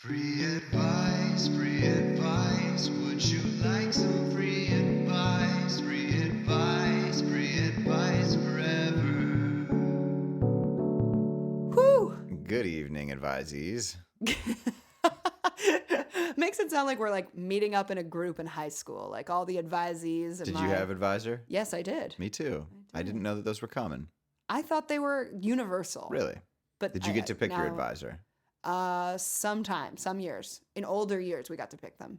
Free advice, would you like some free advice? Free advice forever. Whew. Good evening, advisees. Makes it sound like we're like meeting up in a group in high school, like all the advisees. Did you have advisor? Yes, I did. Me too. I didn't know that those were common. I thought they were universal. Really? But Did you get to pick your advisor? Sometimes, some years. In older years, we got to pick them.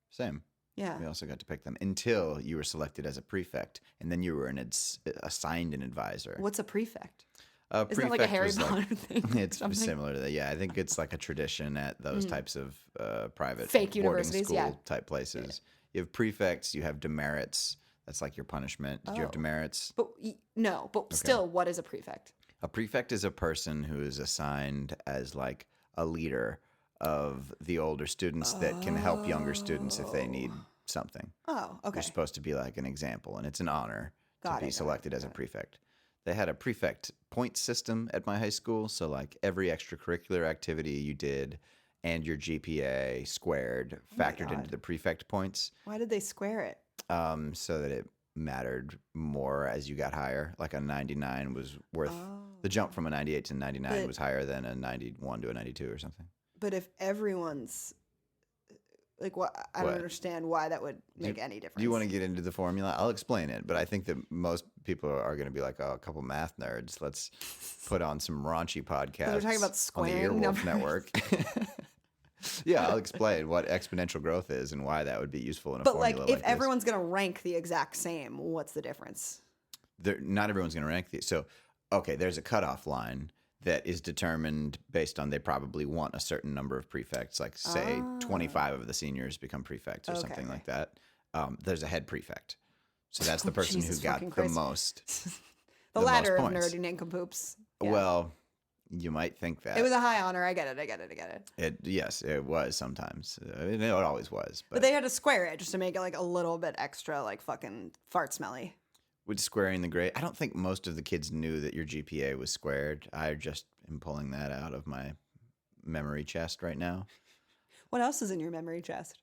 Same. Yeah. We also got to pick them until you were selected as a prefect, and then you were assigned an advisor. What's a prefect? Isn't it like a Harry Potter thing? It's similar to that. Yeah, I think it's like a tradition at those types of private Fake boarding universities, school yeah. type places. You have prefects, you have demerits. That's like your punishment. Did you have demerits? But no, but still, what is a prefect? A prefect is a person who is assigned as like a leader of the older students that can help younger students if they need something. Oh, okay. You're supposed to be like an example, and it's an honor to be selected as a prefect. They had a prefect point system at my high school, so like every extracurricular activity you did and your GPA squared factored into the prefect points. Why did they square it? So that it mattered more as you got higher. Like a 99 was worth the jump from a 98 to 99 was higher than a 91 to a 92 or something. But if everyone's like, I don't understand why that would make any difference. Do you want to get into the formula? I'll explain it, but I think that most people are going to be like, oh, a couple math nerds. Let's put on some raunchy podcasts. We're talking about squaring on the Earwolf numbers. Network. Yeah, I'll explain what exponential growth is and why that would be useful in a formula But like, if this. everyone's going to rank the exact same, what's the difference? Not everyone's going to rank these. So, okay, there's a cutoff line that is determined based on they probably want a certain number of prefects, like say 25 of the seniors become prefects or something like that. There's a head prefect. So that's the person who got the most. the ladder of points. nerdy nincompoops. Yeah. Well, you might think that. It was a high honor. I get it. Yes, it was sometimes. It always was. But they had to square it just to make it like a little bit extra, like fucking fart smelly. With squaring the grade, I don't think most of the kids knew that your GPA was squared. I just am pulling that out of my memory chest right now. What else is in your memory chest?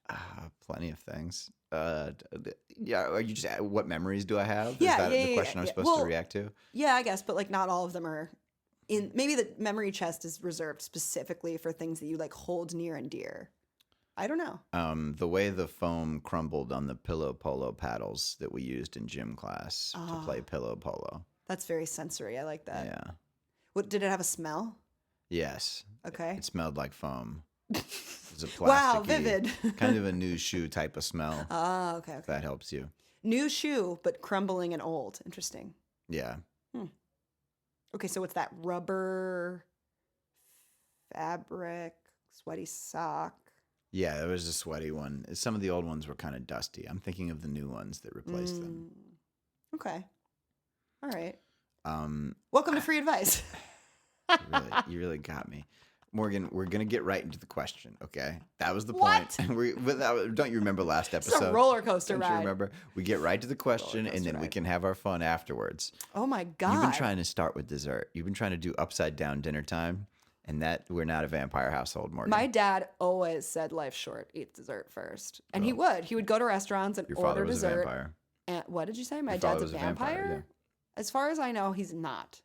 Plenty of things. Yeah, are you just what memories do I have? Yeah, is that the yeah, question I'm supposed to react to? Yeah, I guess, but like not all of them are in. Maybe the memory chest is reserved specifically for things that you like hold near and dear. I don't know. The way the foam crumbled on the pillow polo paddles that we used in gym class to play pillow polo. That's very sensory. I like that. Yeah. What did it have a smell? Yes. Okay. It smelled like foam. It was a Wow, plasticky, vivid. kind of a new shoe type of smell. Oh, okay. If that helps you. New shoe, but crumbling and old. Interesting. Yeah. Okay, so it's that rubber, fabric, sweaty sock. Yeah, there was a sweaty one. Some of the old ones were kind of dusty. I'm thinking of the new ones that replaced them. Okay. All right. Welcome to Free Advice. You really got me. Morgan, we're going to get right into the question, okay? That was the What? point. Don't you remember last episode? It's a roller coaster Don't ride. you remember? We get right to the question, and then we can have our fun afterwards. Oh, my God. You've been trying to start with dessert. You've been trying to do upside down dinner time, and that we're not a vampire household, Morgan. My dad always said life's short, eat dessert first. And he would. He would go to restaurants and Your order father was dessert. a vampire. And what did you say? My Your dad's father a was a vampire? vampire, yeah. As far as I know, he's not.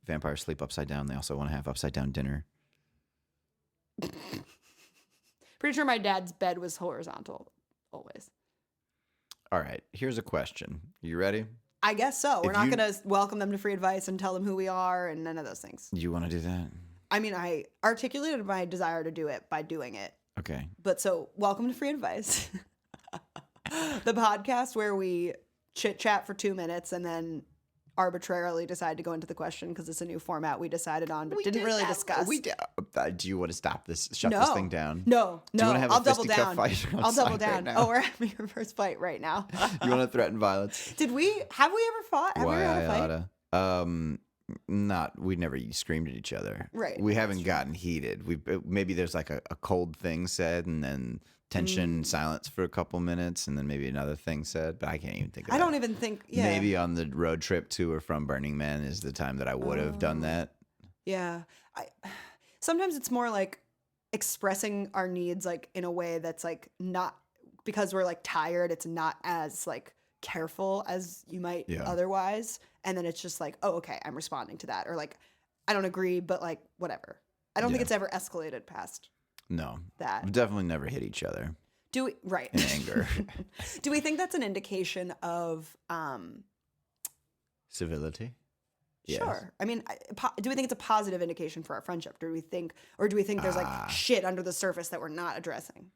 Vampires sleep upside down. They also want to have upside down dinner. Pretty sure my dad's bed was horizontal always. All right, here's a question. You ready? I guess so. We're If not you- going to welcome them to Free Advice and tell them who we are and none of those things. You want to do that? I mean, I articulated my desire to do it by doing it. Okay. But so, welcome to Free Advice, the podcast where we chit chat for 2 minutes and then arbitrarily decide to go into the question because it's a new format we decided on, but didn't really discuss. Do you want to stop this? Shut this thing down? No. Do you want to have I'll a double fisticuff down. fight I'll outside double down. right now? Oh, we're having our first fight right now. You want to threaten violence? Have we ever fought? Have we ever had a fight? We never screamed at each other. Right. We haven't gotten heated. Maybe there's like a cold thing said and then tension, silence for a couple minutes, and then maybe another thing said. But I can't even think of that. I don't even think, yeah. Maybe on the road trip to or from Burning Man is the time that I would have done that. Yeah. Sometimes it's more like expressing our needs like in a way that's like not because we're like tired, it's not as like careful as you might otherwise. And then it's just like, oh, okay, I'm responding to that. Or like, I don't agree, but like, whatever. I don't think it's ever escalated past that. We've definitely never hit each other. Do we, right. In anger. Do we think that's an indication of civility? Sure. Yes. I mean, do we think it's a positive indication for our friendship? Do we think there's like shit under the surface that we're not addressing?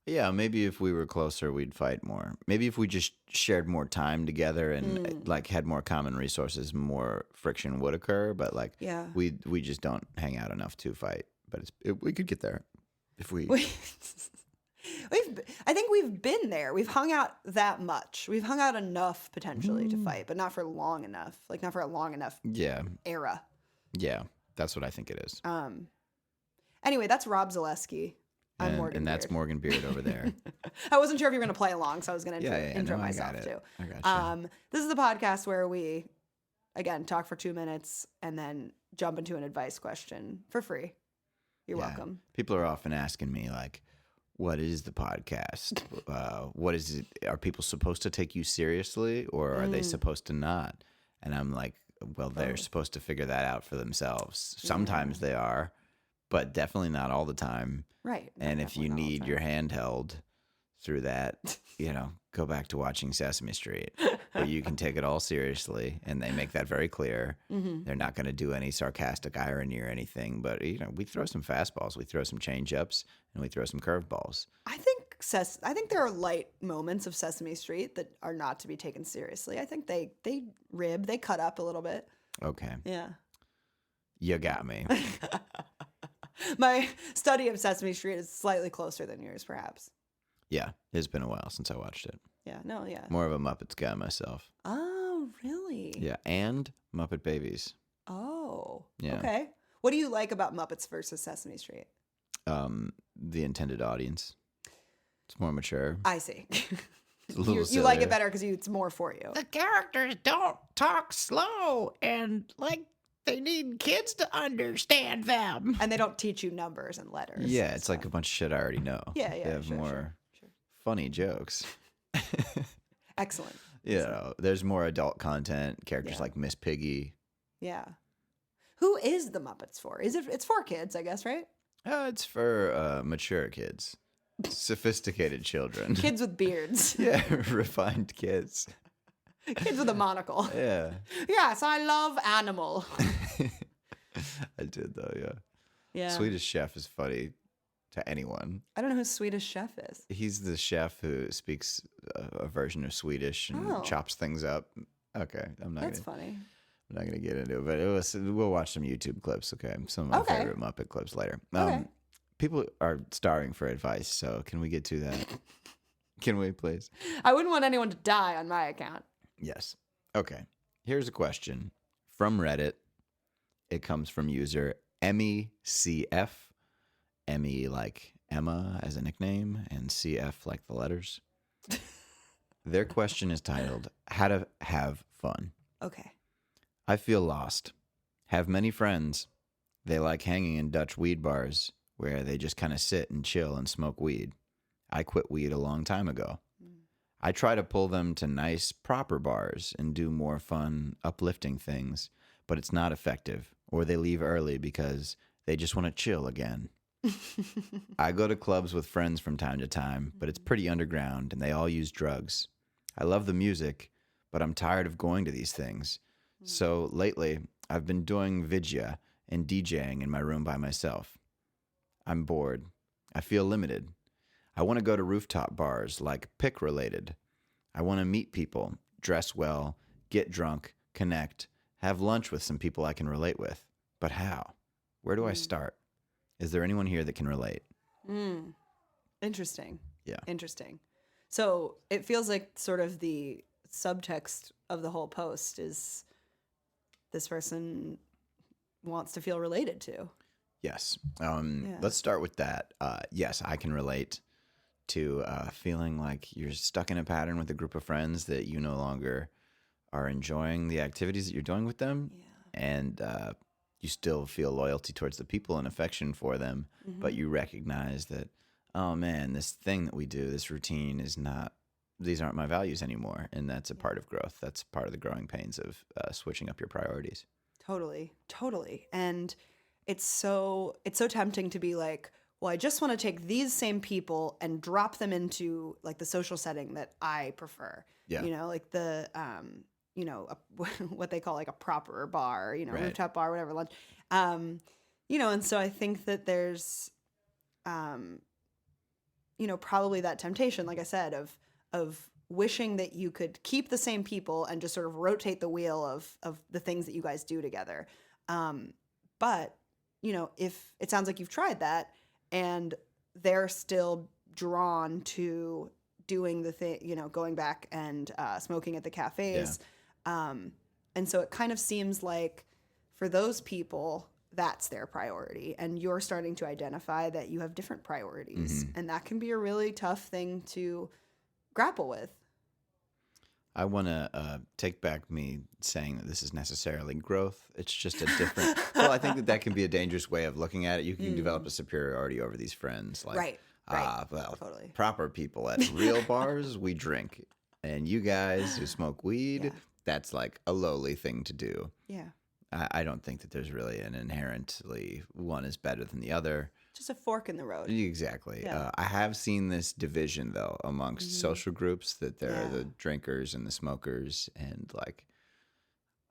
Yeah, maybe if we were closer, we'd fight more. Maybe if we just shared more time together and like had more common resources, more friction would occur. But like, we just don't hang out enough to fight. But we could get there if we. I think we've been there. We've hung out that much. We've hung out enough potentially to fight, but not for long enough. Like not for a long enough era. Yeah, that's what I think it is. Anyway, that's Rob Zaleski. I'm Morgan and that's Beard. Morgan Beard over there. I wasn't sure if you were going to play along, so I was going to intro no, myself too. I got you. This is the podcast where we, again, talk for 2 minutes and then jump into an advice question for free. You're welcome. People are often asking me like, what is the podcast? What is it? Are people supposed to take you seriously or are they supposed to not? And I'm like, well, they're supposed to figure that out for themselves. Sometimes they are, but definitely not all the time. Right. And if you need your hand held through that, go back to watching Sesame Street, where you can take it all seriously. And they make that very clear. Mm-hmm. They're not going to do any sarcastic irony or anything. But, we throw some fastballs, we throw some change-ups, and we throw some curveballs. I think there are light moments of Sesame Street that are not to be taken seriously. I think they cut up a little bit. Okay. Yeah. You got me. My study of Sesame Street is slightly closer than yours, perhaps. Yeah, it's been a while since I watched it. Yeah, no, yeah. More of a Muppets guy myself. Oh, really? Yeah, and Muppet Babies. Oh, yeah. Okay. What do you like about Muppets versus Sesame Street? The intended audience. It's more mature. I see. You like it better because it's more for you. The characters don't talk slow and they need kids to understand them. And they don't teach you numbers and letters. Yeah, it's like a bunch of shit I already know. Yeah. They have more funny jokes. Excellent. There's more adult content, characters like Miss Piggy. Yeah. Who is the Muppets for? It's for kids, I guess, right? It's for mature kids. Sophisticated children. Kids with beards. Yeah, refined kids. Kids with a monocle. Yeah. Yes, I love animal. I did though, yeah. Yeah. Swedish Chef is funny to anyone. I don't know who Swedish Chef is. He's the chef who speaks a version of Swedish and chops things up. Okay, That's funny. I'm not gonna get into it, but we'll watch some YouTube clips. Okay, some of my favorite Muppet clips later. Okay. People are starving for advice, so can we get to that? Can we, please? I wouldn't want anyone to die on my account. Yes. Okay. Here's a question from Reddit. It comes from user EmmyCF. Emmy like Emma as a nickname, and CF like the letters. Their question is titled, How to Have Fun. Okay. I feel lost. Have many friends. They like hanging in Dutch weed bars where they just kind of sit and chill and smoke weed. I quit weed a long time ago. I try to pull them to nice, proper bars and do more fun, uplifting things, but it's not effective, or they leave early because they just want to chill again. I go to clubs with friends from time to time, but it's pretty underground and they all use drugs. I love the music, but I'm tired of going to these things. So lately, I've been doing vidya and DJing in my room by myself. I'm bored. I feel limited. I want to go to rooftop bars, like pick related. I want to meet people, dress well, get drunk, connect, have lunch with some people I can relate with. But how? Where do I start? Is there anyone here that can relate? Interesting. Yeah. Interesting. So it feels like sort of the subtext of the whole post is this person wants to feel related to. Yes. Let's start with that. Yes, I can relate to feeling like you're stuck in a pattern with a group of friends that you no longer are enjoying the activities that you're doing with them. Yeah. And you still feel loyalty towards the people and affection for them, but you recognize that, oh man, this thing that we do, this routine is not, these aren't my values anymore. And that's a part of growth. That's part of the growing pains of switching up your priorities. Totally. And it's so tempting to be like, well, I just want to take these same people and drop them into like the social setting that I prefer. Yeah. Like the what they call like a proper bar, Right. rooftop bar, whatever, lunch. And so I think that there's probably that temptation, like I said, of wishing that you could keep the same people and just sort of rotate the wheel of the things that you guys do together. But, if it sounds like you've tried that and they're still drawn to doing the thing, going back and smoking at the cafes. And so it kind of seems like for those people, that's their priority. And you're starting to identify that you have different priorities. And that can be a really tough thing to grapple with. I want to take back me saying that this is necessarily growth. It's just a different. Well, I think that can be a dangerous way of looking at it. You can develop a superiority over these friends. Like, Right. Well, Totally. proper people at real bars, we drink. And you guys who smoke weed, that's like a lowly thing to do. Yeah. I don't think that there's really an inherently one is better than the other. Just a fork in the road. Exactly. Yeah. I have seen this division, though, amongst social groups, that there are the drinkers and the smokers. And, like,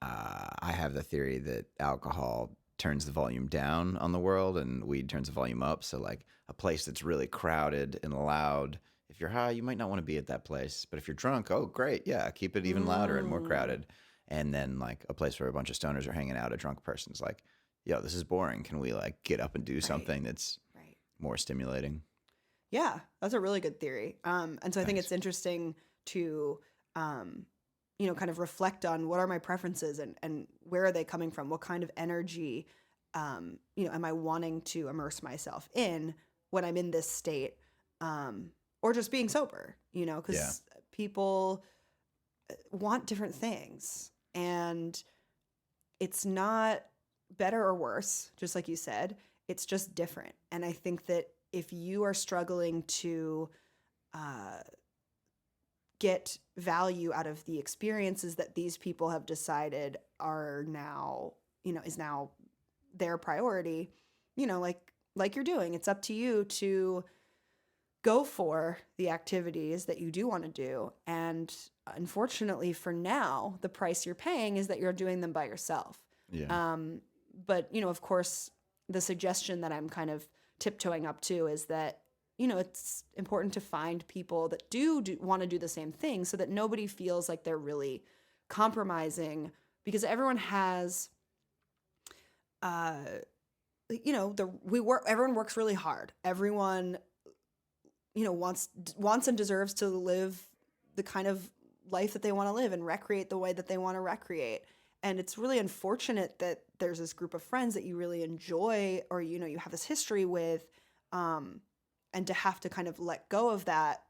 I have the theory that alcohol turns the volume down on the world and weed turns the volume up. So, like, a place that's really crowded and loud, if you're high, you might not want to be at that place. But if you're drunk, oh, great. Yeah, keep it even louder and more crowded. And then, like, a place where a bunch of stoners are hanging out, a drunk person's like, yo, this is boring. Can we, like, get up and do something that's more stimulating? Yeah, that's a really good theory. And so I think it's interesting to, kind of reflect on what are my preferences and where are they coming from? What kind of energy, am I wanting to immerse myself in when I'm in this state, or just being sober, because people want different things. And it's not better or worse, just like you said. It's just different. And I think that if you are struggling to get value out of the experiences that these people have decided are now, is now their priority, like you're doing, it's up to you to go for the activities that you do want to do. And unfortunately for now, the price you're paying is that you're doing them by yourself. Yeah. But, of course, the suggestion that I'm kind of tiptoeing up to is that, it's important to find people that do want to do the same thing so that nobody feels like they're really compromising, because everyone has, everyone works really hard. Everyone, wants and deserves to live the kind of life that they want to live and recreate the way that they want to recreate. And it's really unfortunate that there's this group of friends that you really enjoy or, you have this history with, and to have to kind of let go of that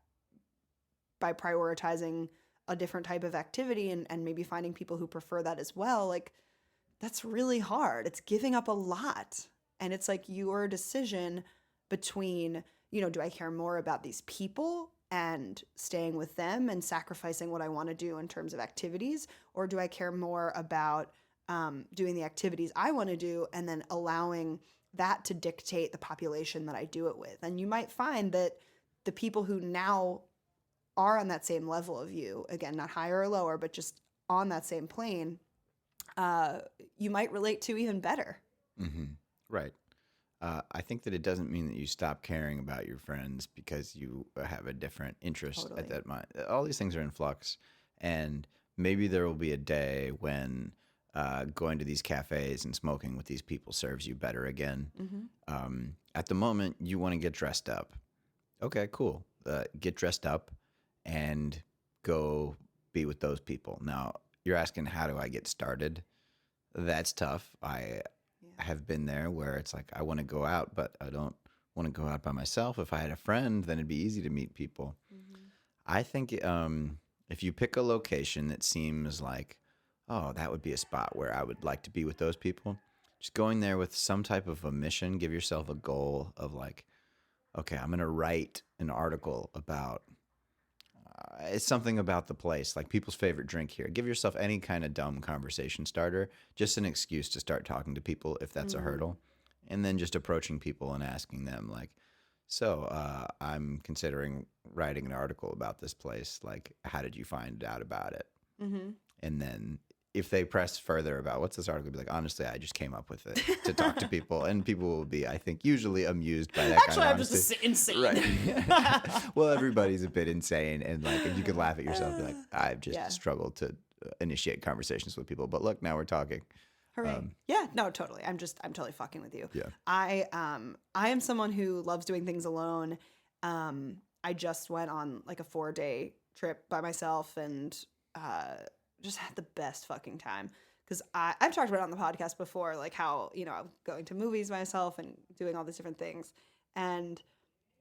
by prioritizing a different type of activity and maybe finding people who prefer that as well. Like, that's really hard. It's giving up a lot. And it's like your decision between, do I care more about these people and staying with them and sacrificing what I want to do in terms of activities? Or do I care more about doing the activities I want to do and then allowing that to dictate the population that I do it with? And you might find that the people who now are on that same level of you, again, not higher or lower, but just on that same plane, you might relate to even better. Mm-hmm. Right. I think that it doesn't mean that you stop caring about your friends because you have a different interest at that moment. All these things are in flux, and maybe there will be a day when going to these cafes and smoking with these people serves you better again. Mm-hmm. At the moment, you want to get dressed up. Okay, cool. Get dressed up and go be with those people. Now, you're asking, how do I get started? That's tough. I have been there where it's like, I want to go out, but I don't want to go out by myself. If I had a friend, then it'd be easy to meet people. Mm-hmm. I think if you pick a location that seems like, oh, that would be a spot where I would like to be with those people, just going there with some type of a mission. Give yourself a goal of like, okay, I'm going to write an article about it's something about the place, like people's favorite drink here. Give yourself any kind of dumb conversation starter, just an excuse to start talking to people if that's a hurdle. And then just approaching people and asking them like, so I'm considering writing an article about this place. Like, how did you find out about it? And then if they press further about what's this article, be like, honestly, I just came up with it to talk to people, and people will be, I think, usually amused by that Actually, kind I'm of honesty. just insane. Right. Well, everybody's a bit insane, and like, if you could laugh at yourself, be like, I've just struggled to initiate conversations with people, but look, now we're talking. Hooray. Yeah, no, totally. I'm totally fucking with you. Yeah. I am someone who loves doing things alone. I just went on like a 4-day trip by myself and just had the best fucking time. Because I've talked about it on the podcast before, like how, I'm going to movies myself and doing all these different things. And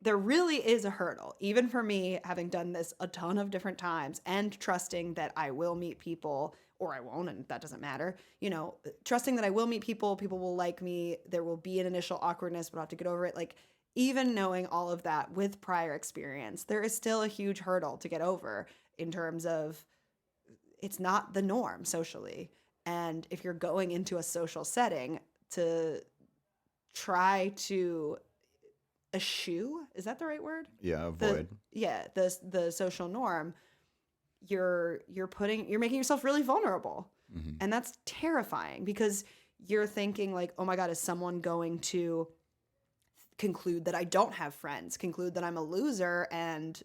there really is a hurdle, even for me, having done this a ton of different times and trusting that I will meet people or I won't, and that doesn't matter. Trusting that I will meet people will like me. There will be an initial awkwardness, but I'll have to get over it. Like, even knowing all of that with prior experience, there is still a huge hurdle to get over in terms of it's not the norm socially. And if you're going into a social setting to try to eschew, is that the right word? Yeah, avoid. The social norm, you're making yourself really vulnerable. And that's terrifying because you're thinking like, oh my God, is someone going to conclude that I don't have friends, conclude that I'm a loser and,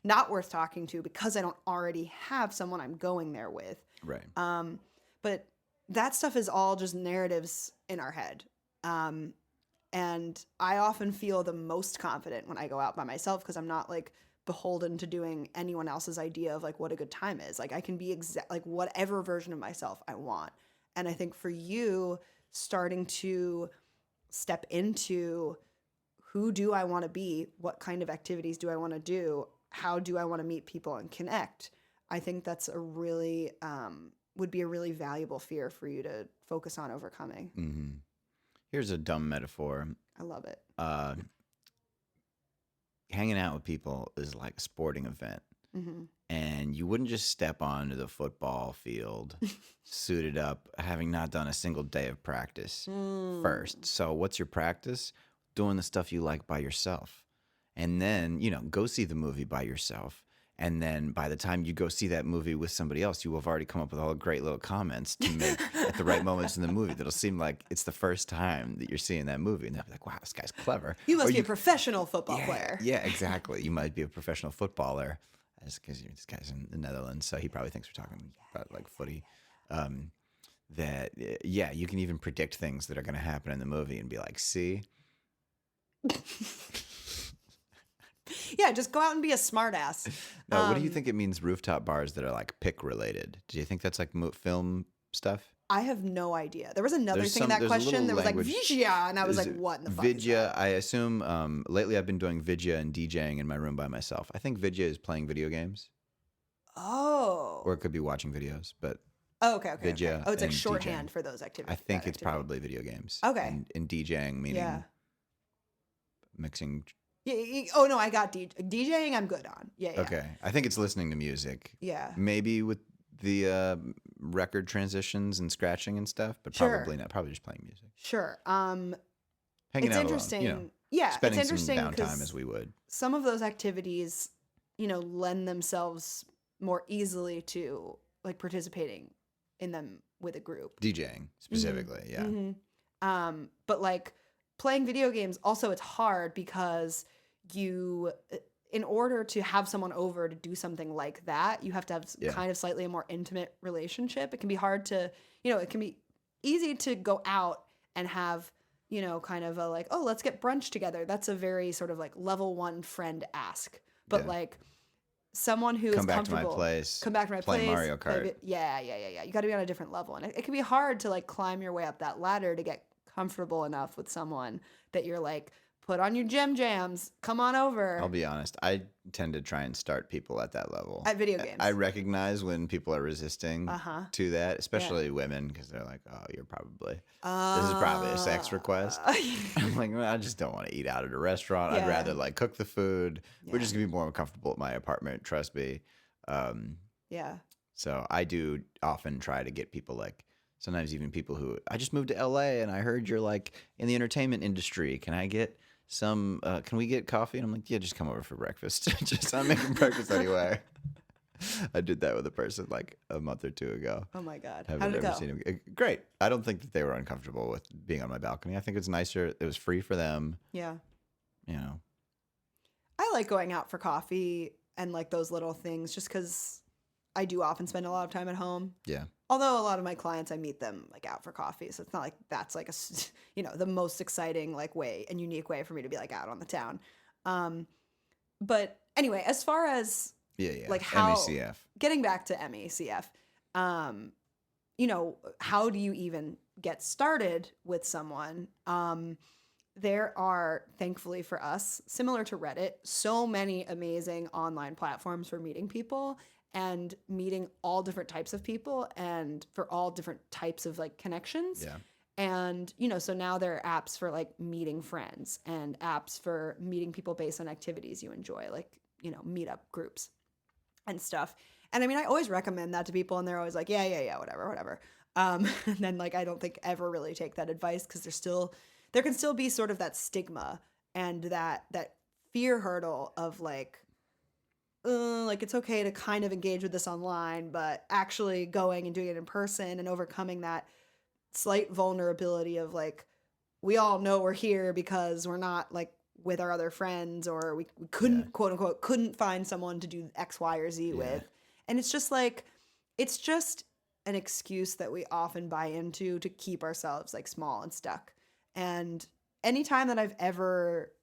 not worth talking to because I don't already have someone I'm going there with. Right. But that stuff is all just narratives in our head. And I often feel the most confident when I go out by myself because I'm not like beholden to doing anyone else's idea of like what a good time is. Like I can be like whatever version of myself I want. And I think for you, starting to step into who do I want to be? What kind of activities do I want to do? How do I want to meet people and connect? I think that's a really would be a really valuable fear for you to focus on overcoming. Mm-hmm. Here's a dumb metaphor. I love it. Hanging out with people is like a sporting event. And you wouldn't just step onto the football field suited up, having not done a single day of practice first. So what's your practice? Doing the stuff you like by yourself. And then, go see the movie by yourself. And then by the time you go see that movie with somebody else, you will have already come up with all the great little comments to make at the right moments in the movie that'll seem like it's the first time that you're seeing that movie. And they'll be like, wow, this guy's clever. You must be a professional football player. Yeah, exactly. You might be a professional footballer. Just because this guy's in the Netherlands, so he probably thinks we're talking about like footy. You can even predict things that are going to happen in the movie and be like, see? Yeah, just go out and be a smartass. No, what do you think it means rooftop bars that are like pick related? Do you think that's like film stuff? I have no idea. There was another thing in that question that was like Vidya, and I was like, what in the fuck is Vidya, that? I assume lately I've been doing Vidya and DJing in my room by myself. I think Vidya is playing video games. Oh. Or it could be watching videos, but okay. Vidya Okay. Oh, it's like and shorthand DJing. for those activities. I think it's probably video games. Okay. And DJing meaning mixing. Yeah. Oh no, I got DJing. I'm good on. Yeah. Okay. I think it's listening to music. Yeah. Maybe with the record transitions and scratching and stuff, but Sure. probably not. Probably just playing music. Sure. Hanging It's out interesting. alone, Yeah, spending it's interesting some downtime 'cause as we would. some of those activities, lend themselves more easily to like participating in them with a group. DJing specifically, yeah. But like playing video games, also it's hard because in order to have someone over to do something like that, you have to have kind of slightly a more intimate relationship. It can be hard to, it can be easy to go out and have, kind of a like, oh, let's get brunch together. That's a very sort of like level 1 friend ask. But like someone who is comfortable. Come back to my place. Play Mario Kart. Yeah. You got to be on a different level. And it can be hard to like climb your way up that ladder to get comfortable enough with someone that you're like put on your gym jams, come on over. I'll be honest. I tend to try and start people at that level. At video games. I recognize when people are resisting Uh-huh. to that, especially women, because they're like, "Oh, this is probably a sex request." I'm like, well, I just don't want to eat out at a restaurant. I'd Yeah. rather like cook the food. We're Yeah. just gonna be more comfortable at my apartment. Trust me. Yeah. So I do often try to get people like. Sometimes even people who I just moved to LA and I heard you're like in the entertainment industry. Can I get some? Can we get coffee? And I'm like, yeah, just come over for breakfast. I'm making breakfast anyway. I did that with a person like a month or two ago. Oh my God. Haven't How did it ever go? seen him. Great. I don't think that they were uncomfortable with being on my balcony. I think it's nicer. It was free for them. Yeah. You know. I like going out for coffee and like those little things just because I do often spend a lot of time at home. Yeah. Although a lot of my clients, I meet them like out for coffee. So it's not like that's like the most exciting like way and unique way for me to be like out on the town. But anyway, as far as Yeah. like how EmmyCF. getting back to EmmyCF, how do you even get started with someone? There are, thankfully for us, similar to Reddit, so many amazing online platforms for meeting people and meeting all different types of people and for all different types of like connections. Yeah. And, so now there are apps for like meeting friends and apps for meeting people based on activities you enjoy, like, meetup groups and stuff. And I mean, I always recommend that to people and they're always like, yeah, whatever. And then like, I don't think ever really take that advice because there can still be sort of that stigma and that fear hurdle of like it's okay to kind of engage with this online, but actually going and doing it in person and overcoming that slight vulnerability of like, we all know we're here because we're not like with our other friends or we couldn't quote unquote couldn't find someone to do X, Y, or Z with. And it's just like, it's just an excuse that we often buy into to keep ourselves like small and stuck. And anytime that I've ever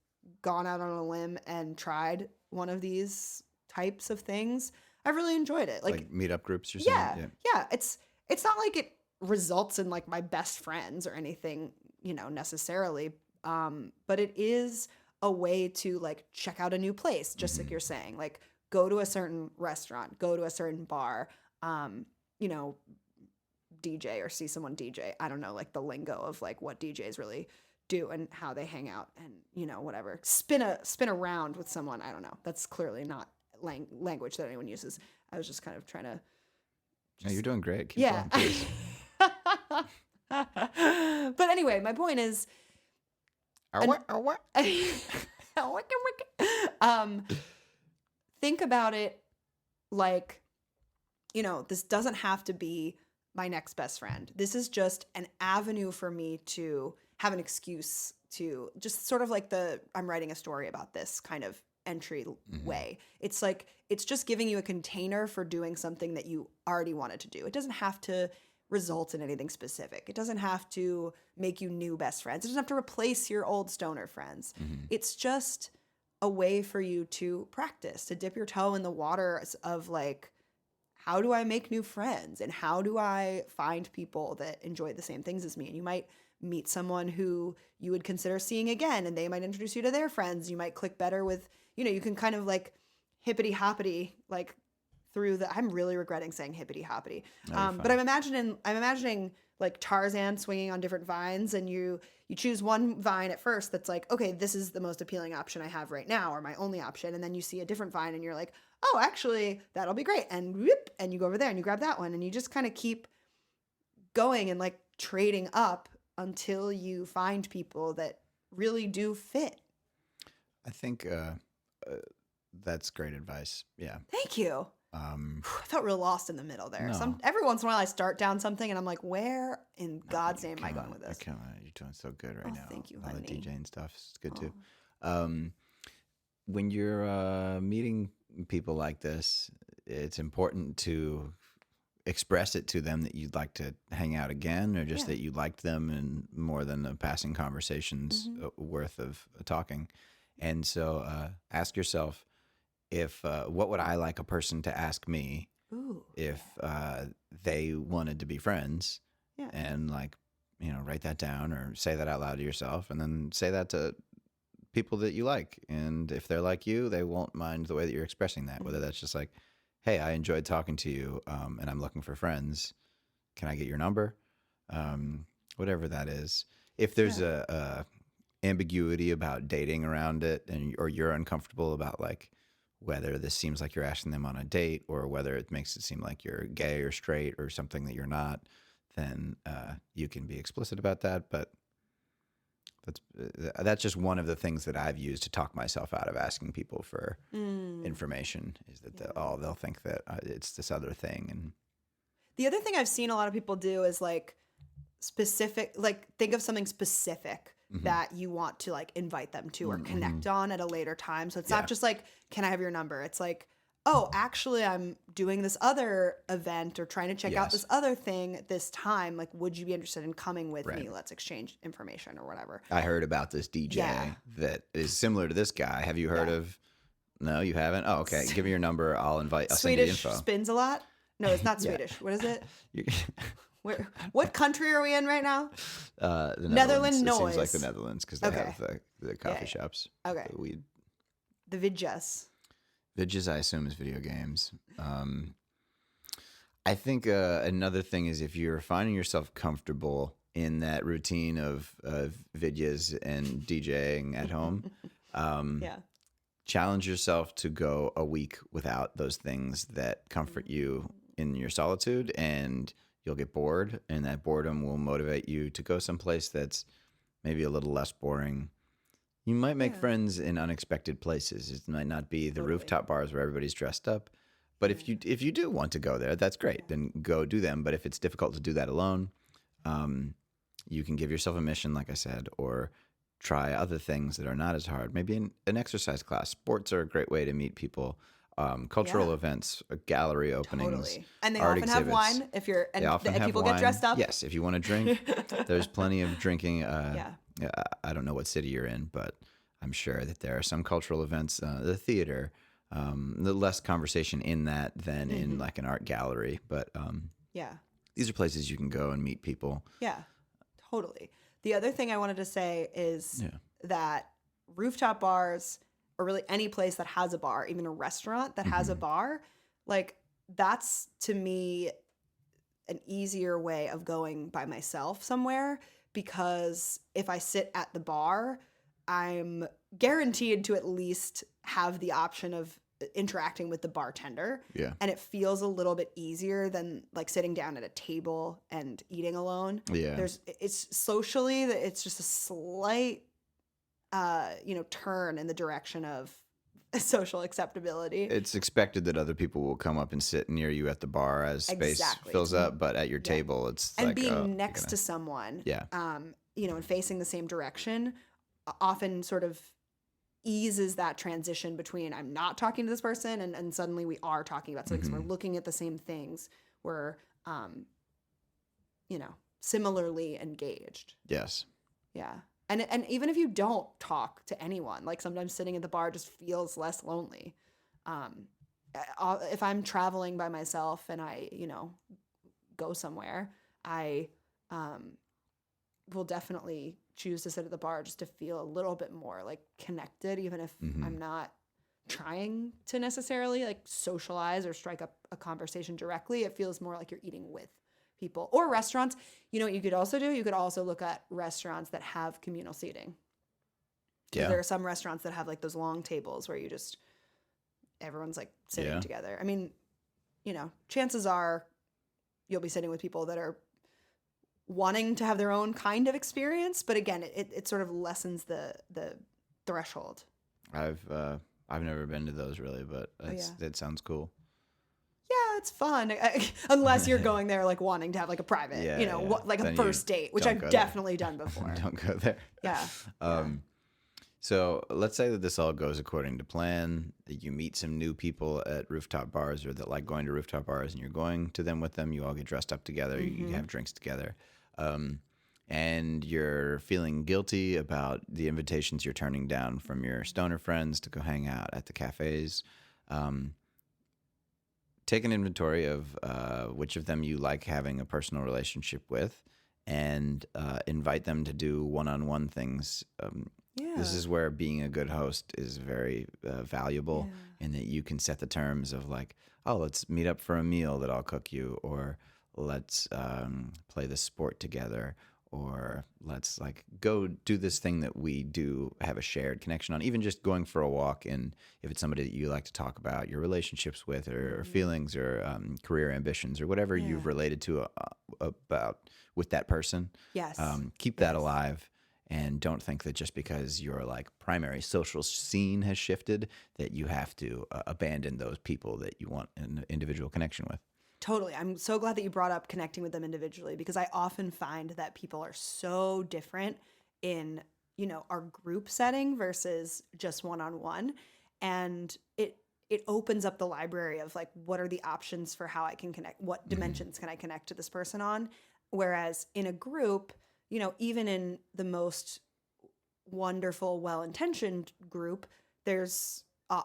gone out on a limb and tried one of these types of things, I've really enjoyed it. Like meetup groups you're saying? Yeah. It's not like it results in like my best friends or anything, necessarily. But it is a way to like check out a new place, just like you're saying, like go to a certain restaurant, go to a certain bar, DJ or see someone DJ. I don't know, like the lingo of like what DJs really do and how they hang out and, whatever. Spin a round with someone. I don't know. That's clearly not language that anyone uses. I was just kind of trying to. No, you're doing great. Keep going, please. But anyway, my point is. Think about it like, this doesn't have to be my next best friend. This is just an avenue for me to have an excuse to just sort of like I'm writing a story about this kind of entry way. It's like, it's just giving you a container for doing something that you already wanted to do. It doesn't have to result in anything specific. It doesn't have to make you new best friends. It doesn't have to replace your old stoner friends. It's just a way for you to practice, to dip your toe in the water of like, how do I make new friends? And how do I find people that enjoy the same things as me? And you might meet someone who you would consider seeing again, and they might introduce you to their friends. You might click better with, you can kind of like hippity hoppity, like through I'm really regretting saying hippity hoppity. But I'm imagining like Tarzan swinging on different vines, and you choose one vine at first that's like, okay, this is the most appealing option I have right now, or my only option. And then you see a different vine and you're like, oh, actually that'll be great. And whoop, and you go over there and you grab that one, and you just kind of keep going and like trading up until you find people that really do fit. I think that's great advice. Yeah. Thank you. I felt real lost in the middle there. No. Every once in a while I start down something and I'm like, where in God's name am I going with this? You're doing so good right now. Thank you, All the honey. DJing stuff is good too. When you're meeting people like this, it's important to express it to them that you'd like to hang out again, or just that you liked them and more than a passing conversation's worth of talking. And so ask yourself, if what would I like a person to ask me if they wanted to be friends? Yeah. And like, write that down or say that out loud to yourself, and then say that to people that you like. And if they're like you, they won't mind the way that you're expressing that, whether that's just like, hey, I enjoyed talking to you, and I'm looking for friends. Can I get your number? Whatever that is. If there's a ambiguity about dating around it, or you're uncomfortable about like whether this seems like you're asking them on a date or whether it makes it seem like you're gay or straight or something that you're not, then you can be explicit about that. But that's just one of the things that I've used to talk myself out of asking people for information, is that they'll think that it's this other thing. And the other thing I've seen a lot of people do is like specific, like think of something specific that you want to like invite them to or connect on at a later time. So it's not just like, can I have your number? It's like, oh, actually I'm doing this other event or trying to check out this other thing at this time. Like, would you be interested in coming with me? Let's exchange information or whatever. I heard about this DJ that is similar to this guy. Have you heard of? No, you haven't? Oh, okay. Give me your number. I'll send you Swedish info. spins a lot? No, it's not Swedish. What is it? What country are we in right now? The Netherlands It noise. seems like the Netherlands because they have the coffee shops. Okay. The weed. The vidjas. Vidjas, I assume, is video games. I think another thing is if you're finding yourself comfortable in that routine of vidjas and DJing at home, challenge yourself to go a week without those things that comfort you in your solitude, and you'll get bored, and that boredom will motivate you to go someplace that's maybe a little less boring. You might make friends in unexpected places. It might not be the rooftop bars where everybody's dressed up, but if you do want to go there, that's great. Then go do them. But if it's difficult to do that alone, you can give yourself a mission, like I said, or try other things that are not as hard. Maybe an exercise class. Sports are a great way to meet people. Cultural events, gallery openings, Totally. And they art often exhibits. have wine if you're and They often have people wine. get dressed up. Yes, if you want to drink, there's plenty of drinking. I don't know what city you're in, but I'm sure that there are some cultural events, the theater, the less conversation in that than in like an art gallery. But these are places you can go and meet people. Yeah, totally. The other thing I wanted to say is that rooftop bars, or really any place that has a bar, even a restaurant that has a bar, like that's to me an easier way of going by myself somewhere, because if I sit at the bar, I'm guaranteed to at least have the option of interacting with the bartender. Yeah. And it feels a little bit easier than like sitting down at a table and eating alone. Yeah. It's socially, it's just a slight turn in the direction of social acceptability. It's expected that other people will come up and sit near you at the bar as space fills up, but at your table, it's and like, being next to someone, and facing the same direction, often sort of eases that transition between I'm not talking to this person and suddenly we are talking about something, because we're looking at the same things. We're, similarly engaged. Yes. Yeah. And even if you don't talk to anyone, like sometimes sitting at the bar just feels less lonely. If I'm traveling by myself and I, go somewhere, I will definitely choose to sit at the bar just to feel a little bit more like connected, even if I'm not trying to necessarily like socialize or strike up a conversation directly. It feels more like you're eating with people. Or restaurants. You know what you could also do? You could also look at restaurants that have communal seating. Yeah. There are some restaurants that have like those long tables where everyone's like sitting together. I mean, chances are you'll be sitting with people that are wanting to have their own kind of experience. But again, it sort of lessens the threshold. I've never been to those really, but that sounds cool. Yeah, it's fun. Unless you're going there like wanting to have like a private, like a first date, which I've definitely done before. Don't go there. Yeah. So let's say that this all goes according to plan, that you meet some new people at rooftop bars or that like going to rooftop bars and you're going to them with them. You all get dressed up together. You have drinks together. And you're feeling guilty about the invitations you're turning down from your stoner friends to go hang out at the cafes. Take an inventory of which of them you like having a personal relationship with, and invite them to do one-on-one things Yeah. This is where being a good host is very valuable, in that you can set the terms of like, oh, let's meet up for a meal that I'll cook you, or let's play this sport together, or let's like go do this thing that we do have a shared connection on. Even just going for a walk, and if it's somebody that you like to talk about your relationships with, or feelings, or career ambitions, or whatever you've related to about with that person. Yes. Keep that alive. And don't think that just because your like primary social scene has shifted that you have to abandon those people that you want an individual connection with. Totally. I'm so glad that you brought up connecting with them individually, because I often find that people are so different in, our group setting versus just one-on-one. And it opens up the library of like, what are the options for how I can connect? What dimensions can I connect to this person on? Whereas in a group, even in the most wonderful, well-intentioned group, there's,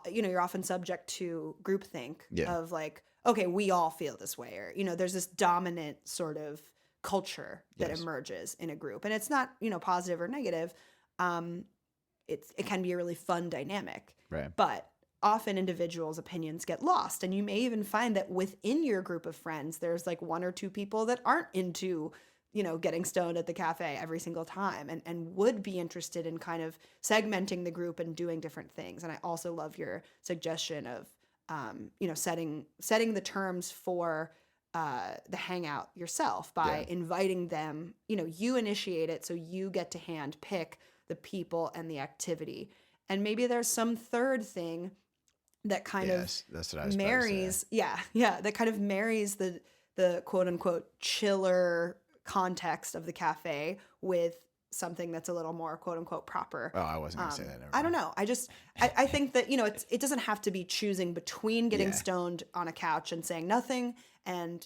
you're often subject to groupthink of like, okay, we all feel this way, or, there's this dominant sort of culture that emerges in a group. And it's not, positive or negative. It can be a really fun dynamic. Right. But often individuals' opinions get lost. And you may even find that within your group of friends, there's like one or two people that aren't into getting stoned at the cafe every single time, and would be interested in kind of segmenting the group and doing different things. And I also love your suggestion of, setting the terms for the hangout yourself by inviting them, you initiate it. So you get to hand pick the people and the activity. And maybe there's some third thing that kind of that's what I was marries, that kind of marries the quote unquote chiller context of the cafe with something that's a little more quote unquote proper. Oh, I wasn't going to say that. I don't know. I think that, it doesn't have to be choosing between getting stoned on a couch and saying nothing and,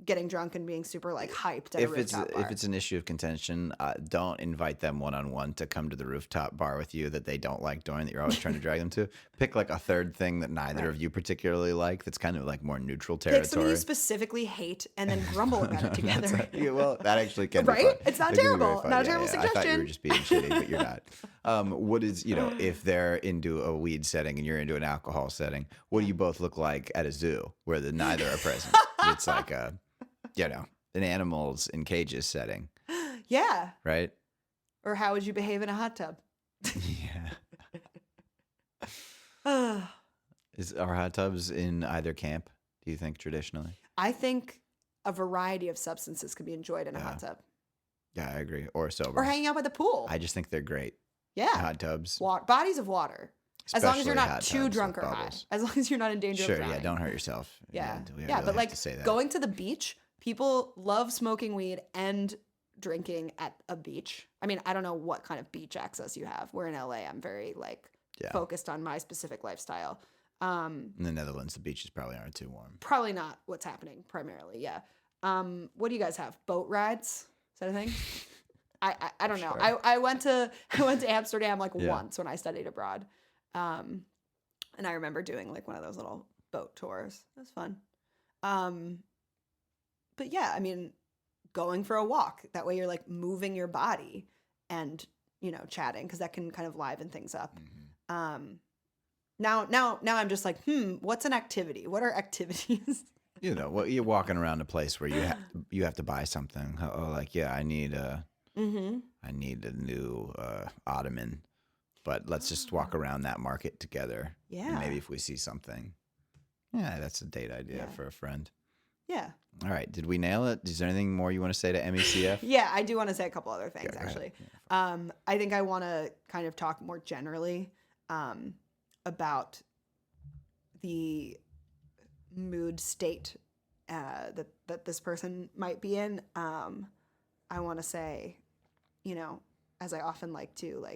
getting drunk and being super like hyped at a rooftop bar. If it's an issue of contention, don't invite them one-on-one to come to the rooftop bar with you that they don't like doing, that you're always trying to drag them to. Pick like a third thing that neither of you particularly like, that's kind of like more neutral territory. Pick something you specifically hate and then grumble about it together. Well, that actually can be right? fun. It's not It can be very terrible. fun. Not a terrible I suggestion. thought you were just being shitty, but you're not. What is, if they're into a weed setting and you're into an alcohol setting, what do you both look like at a zoo where the neither are present? It's like a, an animals in cages setting. Yeah. Right? Or how would you behave in a hot tub? Yeah. Are hot tubs in either camp, do you think, traditionally? I think a variety of substances can be enjoyed in a hot tub. Yeah, I agree. Or sober. Or hanging out by the pool. I just think they're great. Yeah. Hot tubs. Bodies of water. As long as you're Especially not hot too tubs drunk with or high. bubbles. As long as you're not in danger Sure, of drowning. yeah, don't hurt yourself. Yeah. We Yeah, really but have like to say that. going to the beach, people love smoking weed and drinking at a beach. I mean, I don't know what kind of beach access you have. We're in LA. I'm very focused on my specific lifestyle. In the Netherlands, the beaches probably aren't too warm. Probably not what's happening primarily. Yeah. What do you guys have? Boat rides? Is that a thing? I don't know. Sure. I went to Amsterdam once when I studied abroad. And I remember doing like one of those little boat tours. It was fun. But yeah, I mean, going for a walk. That way you're like moving your body and, chatting, because that can kind of liven things up. Mm-hmm. Now I'm just like, what's an activity? What are activities? You're walking around a place where you have to buy something. Oh, like, I need a new ottoman, but let's just walk around that market together. Yeah. And maybe if we see something, that's a date idea for a friend. Yeah. All right. Did we nail it? Is there anything more you want to say to EmmyCF? Yeah, I do want to say a couple other things, actually. Yeah, I think I want to kind of talk more generally about the mood state that this person might be in. I want to say, as I often like to,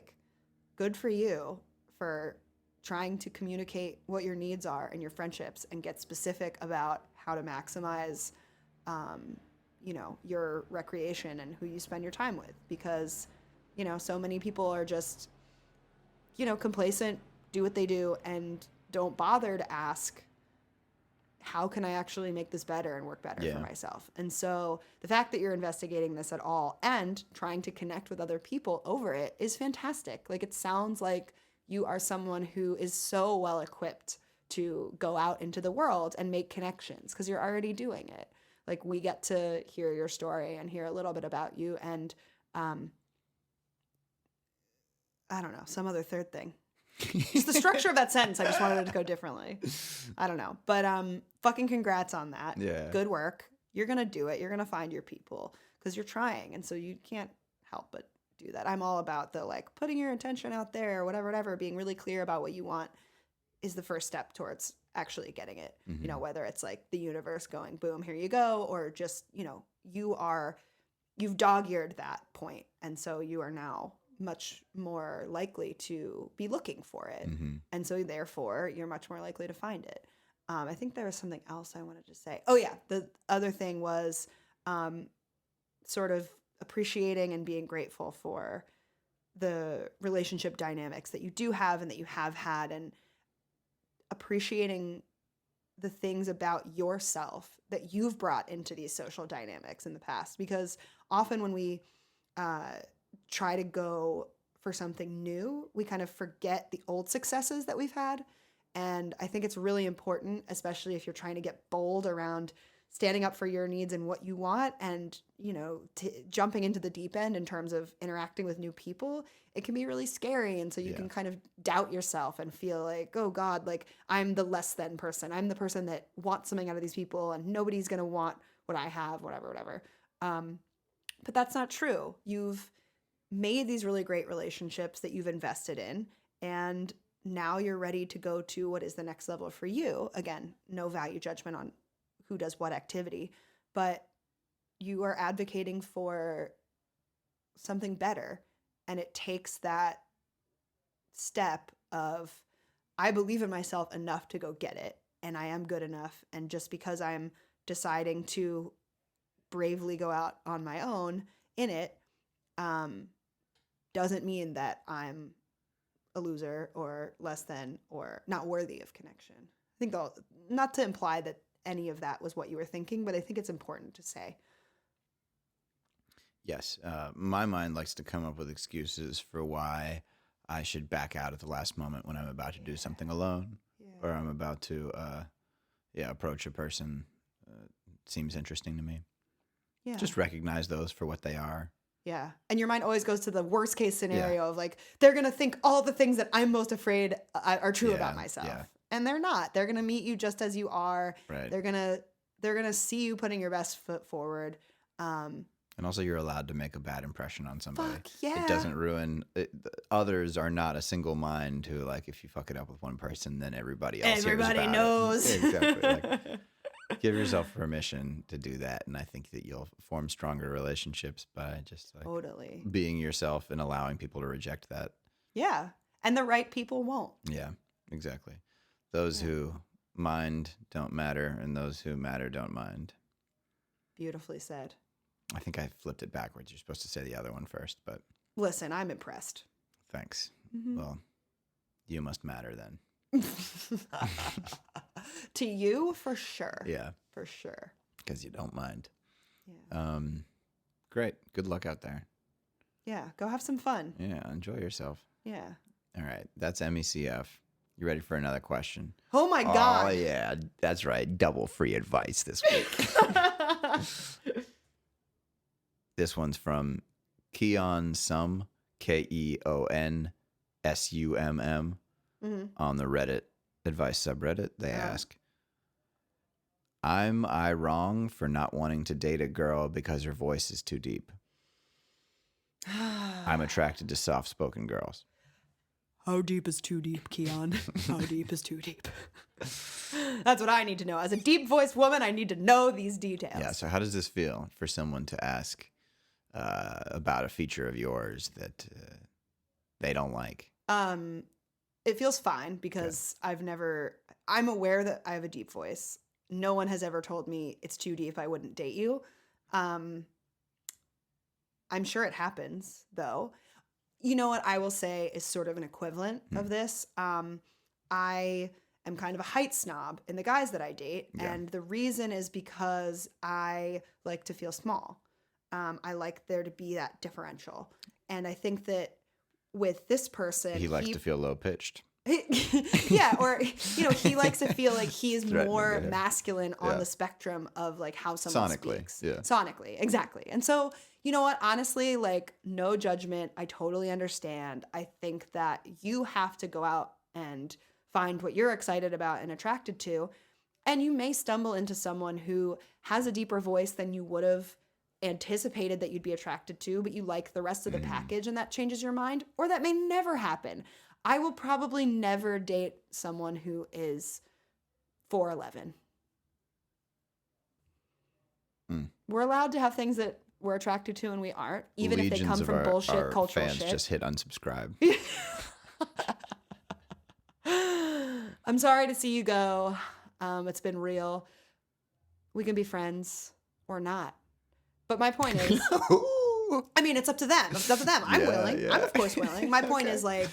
good for you for trying to communicate what your needs are in your friendships and get specific about how to maximize, your recreation and who you spend your time with. Because, so many people are just, complacent, do what they do, and don't bother to ask, how can I actually make this better and work better for myself? And so the fact that you're investigating this at all and trying to connect with other people over it is fantastic. Like, it sounds like you are someone who is so well equipped to go out into the world and make connections because you're already doing it. Like, we get to hear your story and hear a little bit about you and I don't know, some other third thing. Just the structure of that sentence, I just wanted it to go differently. I don't know. But fucking congrats on that. Yeah. Good work. You're going to do it. You're going to find your people because you're trying. And so you can't help but do that. I'm all about the like putting your intention out there or whatever, being really clear about what you want is the first step towards actually getting it. Mm-hmm. You know, whether it's like the universe going, boom, here you go, or just, you know, you've dog-eared that point. And so you are now much more likely to be looking for it. Mm-hmm. And so therefore you're much more likely to find it. I think there was something else I wanted to say. Oh yeah. The other thing was sort of appreciating and being grateful for the relationship dynamics that you do have and that you have had, and appreciating the things about yourself that you've brought into these social dynamics in the past. Because often when we try to go for something new, we kind of forget the old successes that we've had. And I think it's really important, especially if you're trying to get bold around standing up for your needs and what you want and, you know, jumping into the deep end in terms of interacting with new people. It can be really scary. And so you can kind of doubt yourself and feel like, oh God, like I'm the less than person. I'm the person that wants something out of these people and nobody's going to want what I have, whatever. But that's not true. You've made these really great relationships that you've invested in, and now you're ready to go to what is the next level for you. Again, no value judgment on who does what activity, but you are advocating for something better. And it takes that step of, I believe in myself enough to go get it, and I am good enough. And just because I'm deciding to bravely go out on my own in it, doesn't mean that I'm a loser or less than or not worthy of connection. I think not to imply that any of that was what you were thinking, but I think it's important to say. Yes. My mind likes to come up with excuses for why I should back out at the last moment when I'm about to do something alone or I'm about to approach a person. Seems interesting to me. Yeah. Just recognize those for what they are. Yeah. And your mind always goes to the worst case scenario of like, they're going to think all the things that I'm most afraid are true about myself. Yeah. And they're not. They're going to meet you just as you are. Right. They're going to see you putting your best foot forward. And also you're allowed to make a bad impression on somebody. Fuck yeah. It doesn't ruin it. Others are not a single mind who, like, if you fuck it up with one person, then everybody else Everybody knows. Exactly. Like, give yourself permission to do that, and I think that you'll form stronger relationships by just like totally being yourself and allowing people to reject that. Yeah, and the right people won't. Yeah, exactly. Those who mind don't matter, and those who matter don't mind. Beautifully said. I think I flipped it backwards. You're supposed to say the other one first, but listen, I'm impressed. Thanks. Mm-hmm. Well, you must matter then. To you, for sure. Yeah. For sure. Because you don't mind. Yeah. Great. Good luck out there. Yeah. Go have some fun. Yeah. Enjoy yourself. Yeah. All right. That's EmmyCF. You ready for another question? Oh, my God. Oh, yeah. That's right. Double free advice this week. This one's from Keonsumm, Keonsumm, on the Reddit advice subreddit. They ask, am I wrong for not wanting to date a girl because her voice is too deep? I'm attracted to soft-spoken girls. How deep is too deep, Keon? How deep is too deep? That's what I need to know. As a deep-voiced woman, I need to know these details. Yeah, so how does this feel for someone to ask about a feature of yours that they don't like? It feels fine because I'm aware that I have a deep voice. No one has ever told me it's too deep, I wouldn't date you. I'm sure it happens, though. You know what I will say is sort of an equivalent of this. I am kind of a height snob in the guys that I date. Yeah. And the reason is because I like to feel small. I like there to be that differential. And I think that with this person, He likes to feel low pitched. yeah, or he likes to feel like he is Threatening, more yeah. masculine on Yeah. the spectrum of like how someone Sonically, speaks. yeah. Sonically, exactly. And so, you know what? Honestly, like no judgment. I totally understand. I think that you have to go out and find what you're excited about and attracted to, and you may stumble into someone who has a deeper voice than you would have anticipated that you'd be attracted to, but you like the rest of the package and that changes your mind, or that may never happen. I will probably never date someone who is 4'11". We're allowed to have things that we're attracted to and we aren't, even if they come from bullshit our cultural fans shit. just hit unsubscribe. I'm sorry to see you go. It's been real. We can be friends or not. But my point is, I mean, it's up to them. It's up to them. I'm Yeah, willing. yeah. I'm of course willing. My point Okay. is like,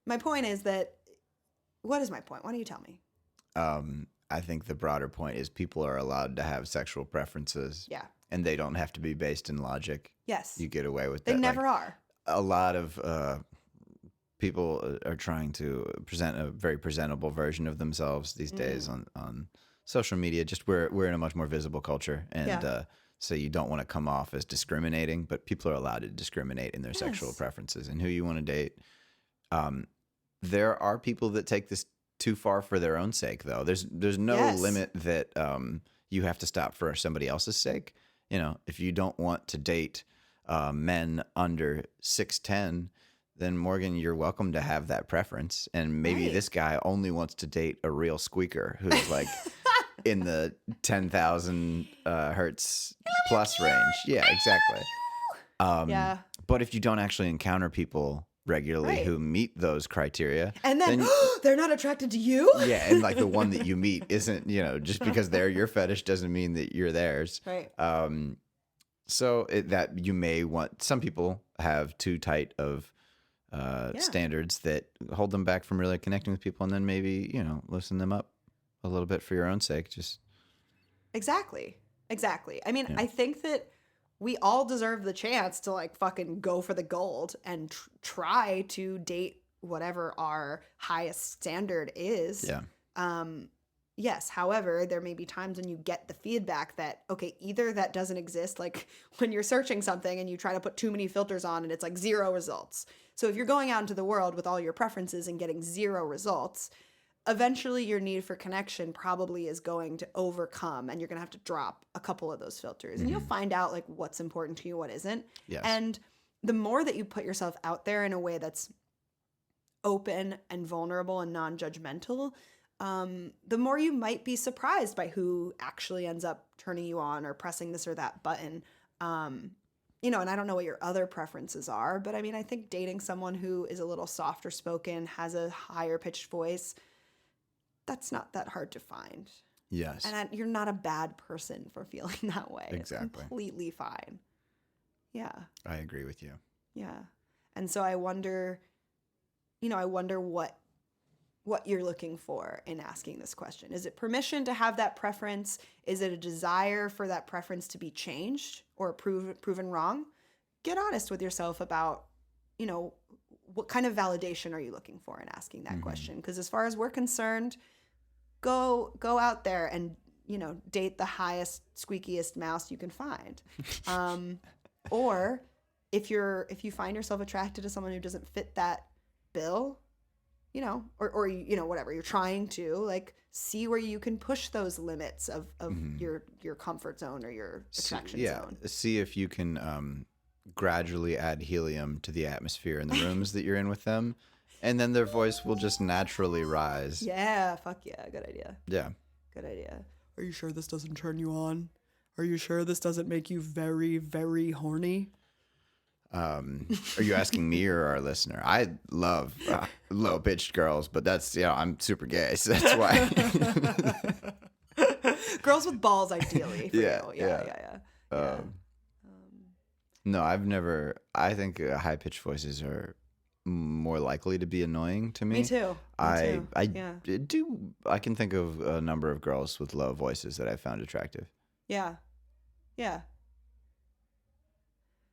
my point is that, what is my point? Why don't you tell me? I think the broader point is people are allowed to have sexual preferences. Yeah. And they don't have to be based in logic. Yes. You get away with They that. never are. A lot of people are trying to present a very presentable version of themselves these days on social media. Just we're in a much more visible culture, and so you don't want to come off as discriminating, but people are allowed to discriminate in their sexual preferences and who you want to date. There are people that take this too far for their own sake, though. There's no limit that you have to stop for somebody else's sake. You know, if you don't want to date men under 6'10", then Morgan, you're welcome to have that preference. And maybe this guy only wants to date a real squeaker who's like in the 10,000 hertz plus range. Yeah, exactly. But if you don't actually encounter people regularly who meet those criteria, and then they're not attracted to you. Yeah, and like the one that you meet isn't, just because they're your fetish doesn't mean that you're theirs. Right. So that you may want, some people have too tight of standards that hold them back from really connecting with people, and then maybe, loosen them up a little bit for your own sake. Just Exactly. I mean, I think that we all deserve the chance to like fucking go for the gold and try to date whatever our highest standard is. Yeah. Yes. However, there may be times when you get the feedback that, okay, either that doesn't exist, like when you're searching something and you try to put too many filters on and it's like 0 results. So if you're going out into the world with all your preferences and getting 0 results, eventually your need for connection probably is going to overcome, and you're going to have to drop a couple of those filters, and you'll find out like what's important to you, what isn't. Yes. And the more that you put yourself out there in a way that's open and vulnerable and non-judgmental, the more you might be surprised by who actually ends up turning you on or pressing this or that button. And I don't know what your other preferences are, but I mean, I think dating someone who is a little softer spoken, has a higher pitched voice, that's not that hard to find. Yes. And you're not a bad person for feeling that way. Exactly. It's completely fine. Yeah. I agree with you. Yeah. And so I wonder what you're looking for in asking this question. Is it permission to have that preference? Is it a desire for that preference to be changed or proven wrong? Get honest with yourself about, what kind of validation are you looking for in asking that question? Because as far as we're concerned, go out there and, date the highest, squeakiest mouse you can find. Or if you find yourself attracted to someone who doesn't fit that bill, or whatever you're trying to, like, see where you can push those limits of your comfort zone or your attraction zone. See if you can gradually add helium to the atmosphere in the rooms that you're in with them, and then their voice will just naturally rise. Yeah, fuck yeah, good idea. Yeah. Good idea. Are you sure this doesn't turn you on? Are you sure this doesn't make you very, very horny? Are you asking me or our listener? I love low-pitched girls, but that's, I'm super gay, so that's why. Girls with balls, ideally. For Yeah, you. Yeah. No, I've never. I think high-pitched voices are more likely to be annoying to me. Me too. I Yeah. do. I can think of a number of girls with low voices that I found attractive. Yeah. Yeah.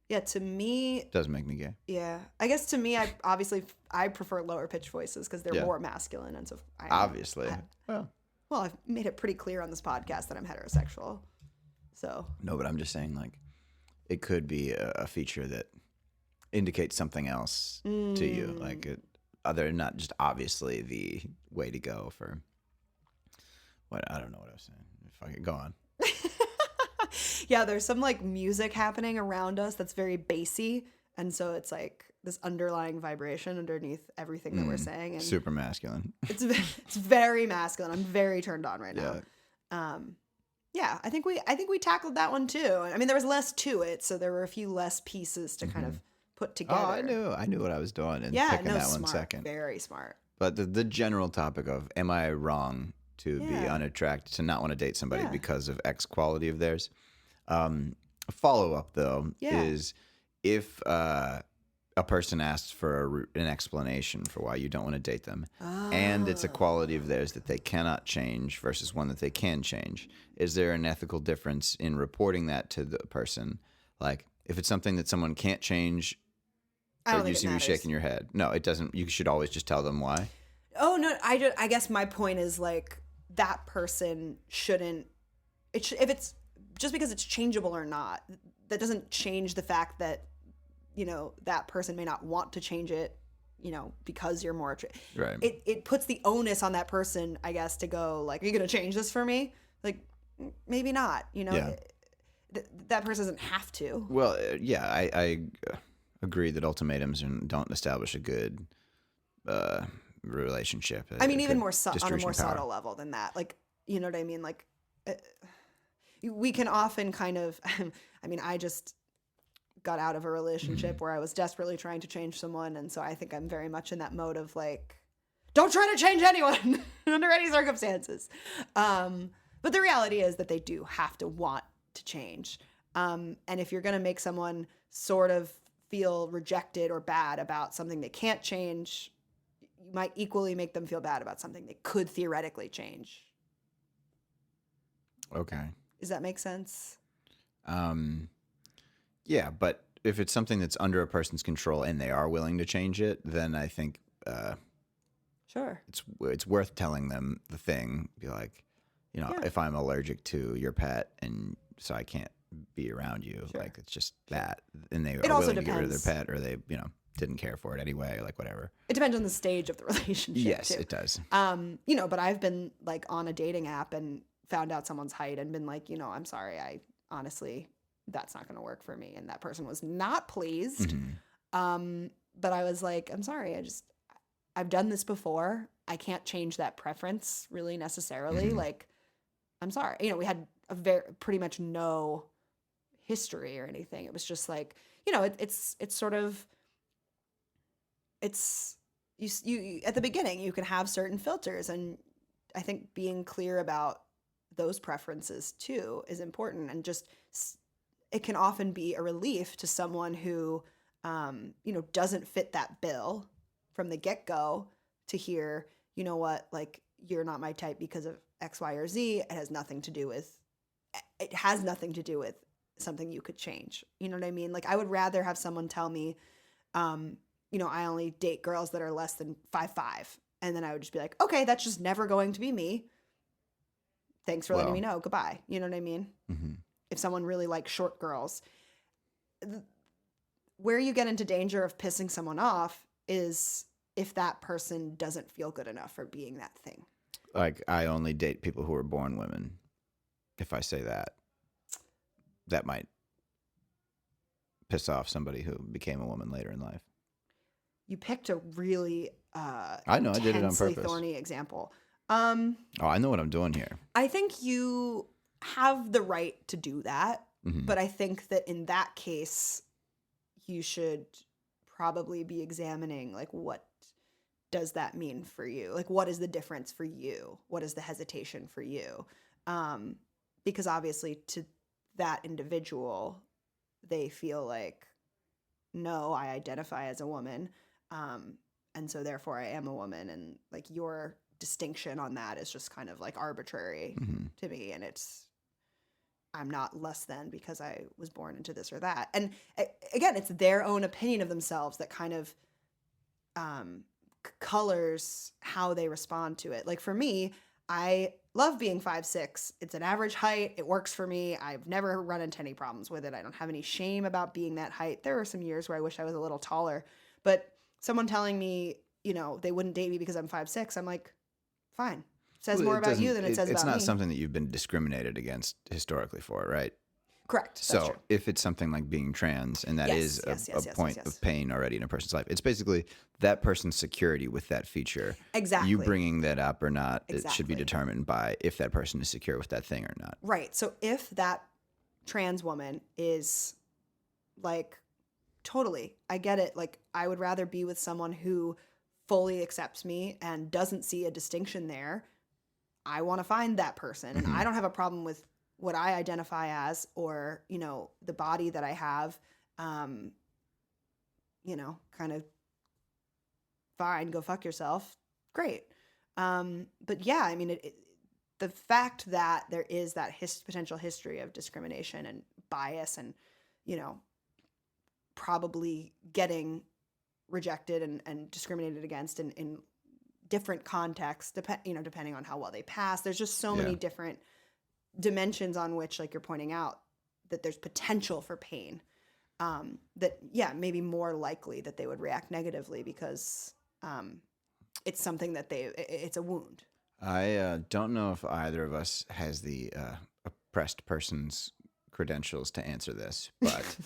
Yeah, to me, Does make me gay. yeah. I guess to me, I prefer lower pitched voices because they're Yeah. more masculine, and so Obviously. well, I've made it pretty clear on this podcast that I'm heterosexual. So No, but I'm just saying, like, it could be a feature that indicates something else to you, like other not just obviously the way to go for. What I don't know what I was saying. If I could go on. yeah, there's some like music happening around us that's very bassy, and so it's like this underlying vibration underneath everything that we're saying, and Super masculine. it's very masculine. I'm very turned on right Yeah. now. Yeah, I think we tackled that one too. I mean, there was less to it, so there were a few less pieces to kind of put together. Oh, I knew what I was doing and Yeah, picking no, that smart, one second. very smart. But the general topic of am I wrong to be Yeah. unattracted, to not want to date somebody Yeah. because of X quality of theirs. Follow up though Yeah. is if a person asks for an explanation for why you don't want to date them, and it's a quality of theirs that they cannot change versus one that they can change, is there an ethical difference in reporting that to the person? Like if it's something that someone can't change, I don't you think it see me matters. shaking your head. No, it doesn't. You should always just tell them why. Oh no, I guess my point is like that person shouldn't. If it's just because it's changeable or not, that doesn't change the fact that that person may not want to change it. Because you're more. Right. It puts the onus on that person, I guess, to go like, are you gonna change this for me? Like, maybe not. Yeah. That person doesn't have to. Well, yeah, I agree that ultimatums don't establish a good relationship. I mean, even good more on a distribution more of power. subtle level than that. Like, you know what I mean? Like, we can often kind of. I mean, I just got out of a relationship where I was desperately trying to change someone, and so I think I'm very much in that mode of like, don't try to change anyone under any circumstances. But the reality is that they do have to want to change. And if you're going to make someone sort of feel rejected or bad about something they can't change, you might equally make them feel bad about something they could theoretically change. Okay. Does that make sense? Yeah, but if it's something that's under a person's control and they are willing to change it, then I think Sure. it's worth telling them the thing. Be like, Yeah. if I'm allergic to your pet and so I can't be around you, Sure. like it's just that, and they It are also willing to get rid of depends. their pet, or they didn't care for it anyway, like whatever. It depends on the stage of the relationship. Yes, too. it does. But I've been like on a dating app and found out someone's height and been like, I'm sorry, I honestly, that's not going to work for me. And that person was not pleased. But I was like, I'm sorry, I've done this before. I can't change that preference really necessarily. Like, I'm sorry. We had pretty much no history or anything. It was just like, it's sort of, it's you at the beginning you can have certain filters, and I think being clear about those preferences too is important, and just it can often be a relief to someone who doesn't fit that bill from the get-go to hear, like, you're not my type because of X, Y, or Z. It has nothing to do with something you could change. You know what I mean? Like, I would rather have someone tell me, I only date girls that are less than 5'5", and then I would just be like, okay, that's just never going to be me. Thanks for letting me know. Goodbye. You know what I mean? Mm-hmm. If someone really likes short girls, where you get into danger of pissing someone off is if that person doesn't feel good enough for being that thing. Like, I only date people who are born women. If I say that might piss off somebody who became a woman later in life. You picked a really I know, I did it on intensely purpose. thorny example. Oh, I know what I'm doing here. I think you have the right to do that, but I think that in that case, you should probably be examining, like, what does that mean for you? Like, what is the difference for you? What is the hesitation for you? Because obviously to that individual, they feel like, no, I identify as a woman. And so therefore I am a woman, and like your distinction on that is just kind of like arbitrary to me. And I'm not less than because I was born into this or that. And again, it's their own opinion of themselves that kind of colors how they respond to it. Like for me, I love being 5'6". It's an average height. It works for me. I've never run into any problems with it. I don't have any shame about being that height. There are some years where I wish I was a little taller, but someone telling me, they wouldn't date me because I'm 5'6", I'm like, fine. Says more about you than it says about me. It's not something that you've been discriminated against historically for, right? Correct. So if it's something like being trans, and that is a point of pain already in a person's life, it's basically that person's security with that feature. Exactly. You bringing that up or not, it should be determined by if that person is secure with that thing or not. Right. So if that trans woman is like, totally, I get it. Like, I would rather be with someone who fully accepts me and doesn't see a distinction there. I want to find that person. And I don't have a problem with what I identify as, or, the body that I have, kind of fine, go fuck yourself. Great. But yeah, I mean, the fact that there is that potential history of discrimination and bias and, probably getting rejected and discriminated against in different contexts, depending on how well they pass. There's just so many different dimensions on which, like you're pointing out, that there's potential for pain, that maybe more likely that they would react negatively because it's something that it's a wound. I don't know if either of us has the oppressed person's credentials to answer this, but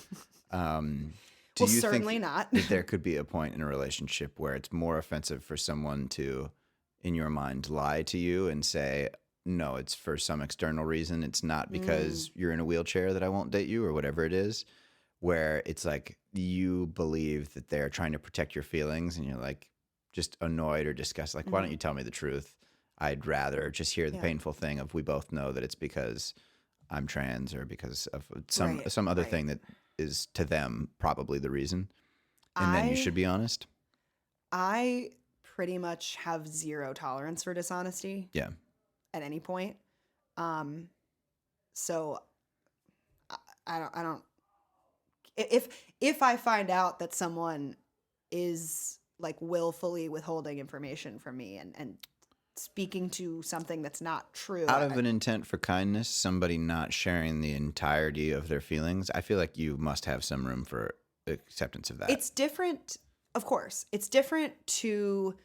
do you certainly think not. that there could be a point in a relationship where it's more offensive for someone to, in your mind, lie to you and say, no, it's for some external reason. It's not because you're in a wheelchair that I won't date you or whatever it is, where it's like you believe that they're trying to protect your feelings and you're like just annoyed or disgusted. Like, why don't you tell me the truth? I'd rather just hear the painful thing of we both know that it's because I'm trans or because of some other thing that is to them probably the reason. And then you should be honest. I pretty much have zero tolerance for dishonesty. Yeah. At any point. So I don't if I find out that someone is like willfully withholding information from me and speaking to something that's not true. Out of an intent for kindness, somebody not sharing the entirety of their feelings, I feel like you must have some room for acceptance of that. It's different, of course. It's different to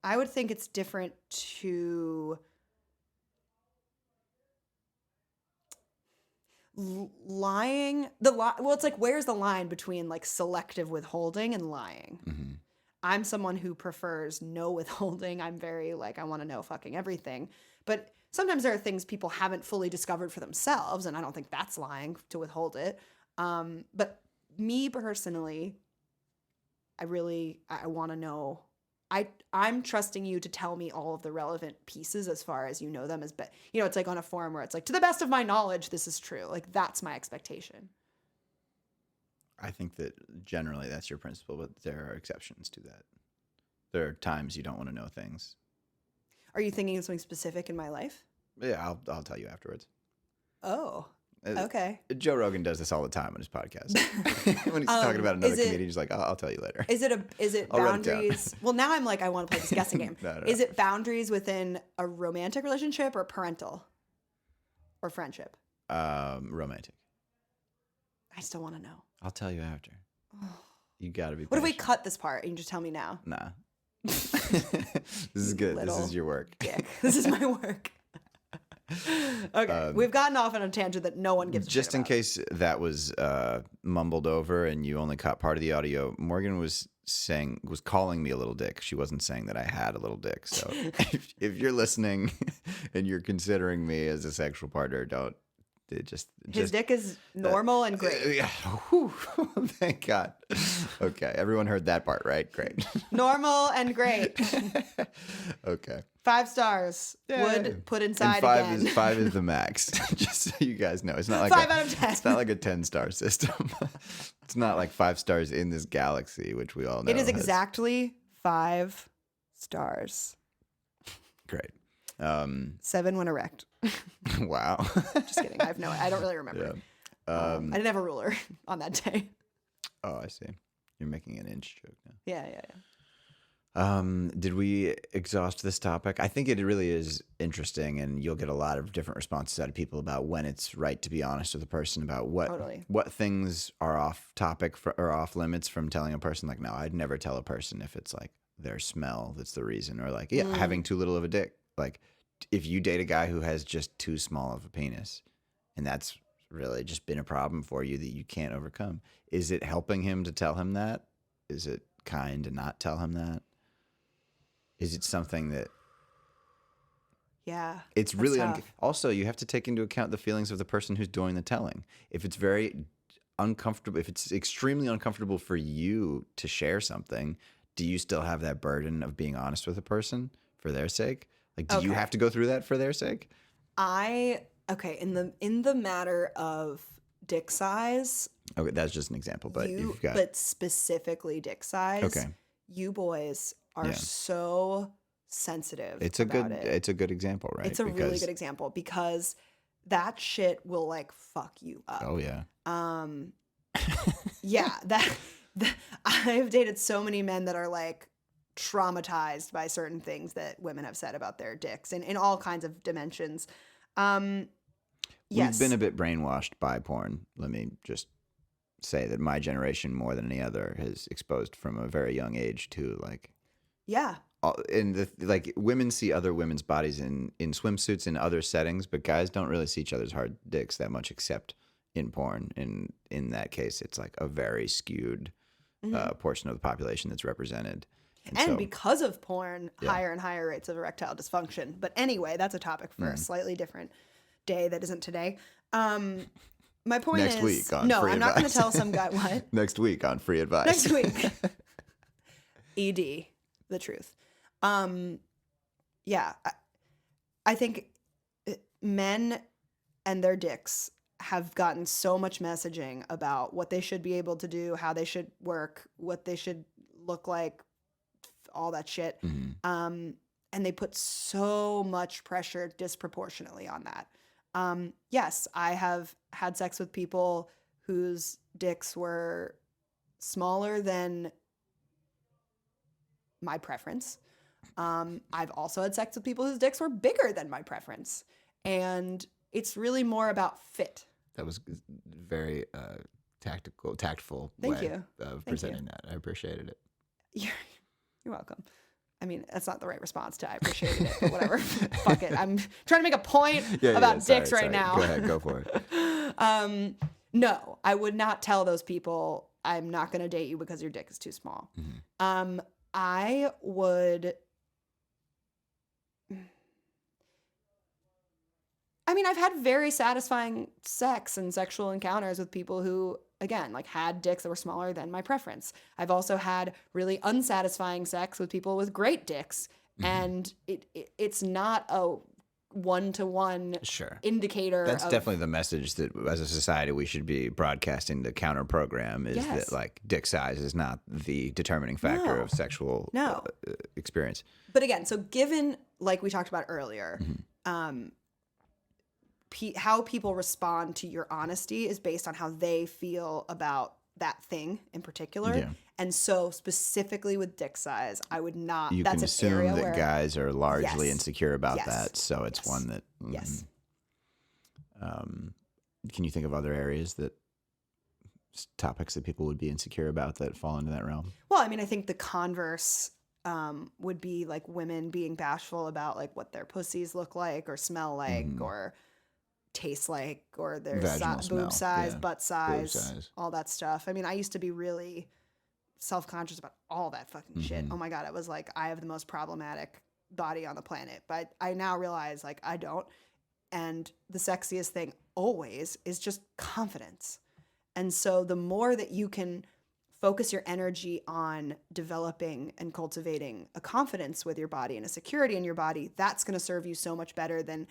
I would think it's different to lying. Well, it's like, where's the line between like selective withholding and lying? Mm-hmm. I'm someone who prefers no withholding. I'm very like, I want to know fucking everything. But sometimes there are things people haven't fully discovered for themselves, and I don't think that's lying to withhold it. But me personally, I want to know. I'm trusting you to tell me all of the relevant pieces as far as you know them. It's like on a forum where it's like, to the best of my knowledge, this is true. Like, that's my expectation. I think that generally that's your principle, but there are exceptions to that. There are times you don't want to know things. Are you thinking of something specific in my life? Yeah, I'll tell you afterwards. Oh, okay. Joe Rogan does this all the time on his podcast. When he's talking about another comedian, he's like, I'll tell you later. Is it boundaries? Well, now I'm like, I want to play this guessing game. No. Is it boundaries within a romantic relationship or parental or friendship? Romantic. I still want to know. I'll tell you after. You got to be patient. What if we cut this part and you just tell me now? Nah. This is good. This is your work. Dick. This is my work. Okay, we've gotten off on a tangent that no one gives a shit Just in about. case that was mumbled over and you only caught part of the audio, Morgan was calling me a little dick. She wasn't saying that I had a little dick. So if you're listening and you're considering me as a sexual partner, don't. His dick is normal and great. Yeah. Thank God. Okay. Everyone heard that part, right? Great. Normal and great. Okay. 5 stars. Yay. Would put inside and again. 5 is the max. Just so you guys know. It's not like 5 out of 10. It's not like a 10-star system. It's not like 5 stars in this galaxy, which we all know. It is has- exactly 5 stars. Great. 7 when erect. Wow. Just kidding. I don't really remember. Yeah. I didn't have a ruler on that day. Oh, I see. You're making an inch joke now. Yeah. Did we exhaust this topic? I think it really is interesting, and you'll get a lot of different responses out of people about when it's right to be honest with a person about what things are off topic or off limits from telling a person. Like, no, I'd never tell a person if it's like their smell that's the reason, or like, having too little of a dick. Like, if you date a guy who has just too small of a penis, and that's really just been a problem for you that you can't overcome, is it helping him to tell him that? Is it kind to not tell him that? Is it something that... Yeah. It's really... tough. Also, you have to take into account the feelings of the person who's doing the telling. If it's very uncomfortable, if it's extremely uncomfortable for you to share something, do you still have that burden of being honest with a person for their sake? Like, do you have to go through that for their sake? In the matter of dick size... Okay, that's just an example, but you've got... But specifically dick size, Okay. You boys are so sensitive It's about a it. It's a good example, right? It's a really good example because that shit will like fuck you up. Oh yeah. Yeah, that I've dated so many men that are like traumatized by certain things that women have said about their dicks and in all kinds of dimensions. Yes. We've been a bit brainwashed by porn. Let me just say that my generation, more than any other, has exposed from a very young age to like... Yeah. Women see other women's bodies in swimsuits in other settings, but guys don't really see each other's hard dicks that much except in porn. And in that case, it's like a very skewed portion of the population that's represented. And so, because of porn, higher and higher rates of erectile dysfunction. But anyway, that's a topic for a slightly different day that isn't today. My point next is... week on no, Free I'm Advice. not going to tell some guy... What? Next week on Free Advice. Next week. ED, the truth. Yeah. I think men and their dicks have gotten so much messaging about what they should be able to do, how they should work, what they should look like, all that shit. Mm-hmm. And they put so much pressure disproportionately on that. Yes, I have had sex with people whose dicks were smaller than my preference. I've also had sex with people whose dicks were bigger than my preference. And it's really more about fit. That was very tactful Thank way you. of presenting that. I appreciated it. You're welcome. I mean, that's not the right response to I appreciated it, but whatever. Fuck it. I'm trying to make a point about dicks right now. Go ahead, go for it. No, I would not tell those people I'm not going to date you because your dick is too small. Mm-hmm. I would... I mean, I've had very satisfying sex and sexual encounters with people who, again, like had dicks that were smaller than my preference. I've also had really unsatisfying sex with people with great dicks. Mm-hmm. And it's not a one-to-one indicator. That's definitely the message that as a society we should be broadcasting. The counter program is that like dick size is not the determining factor of sexual experience. But again, so given, like we talked about earlier, how people respond to your honesty is based on how they feel about that thing in particular. Yeah. And so specifically with dick size, I would not... You that's can an assume area that where, guys are largely insecure about that. So it's one that... Yes. Can you think of other areas that... topics that people would be insecure about that fall into that realm? Well, I mean, I think the converse would be like women being bashful about like what their pussies look like or smell like or... taste like, or their boob size, butt size, all that stuff. I mean, I used to be really self-conscious about all that fucking shit. Oh my God, it was like, I have the most problematic body on the planet. But I now realize like I don't. And the sexiest thing always is just confidence. And so the more that you can focus your energy on developing and cultivating a confidence with your body and a security in your body, that's going to serve you so much better than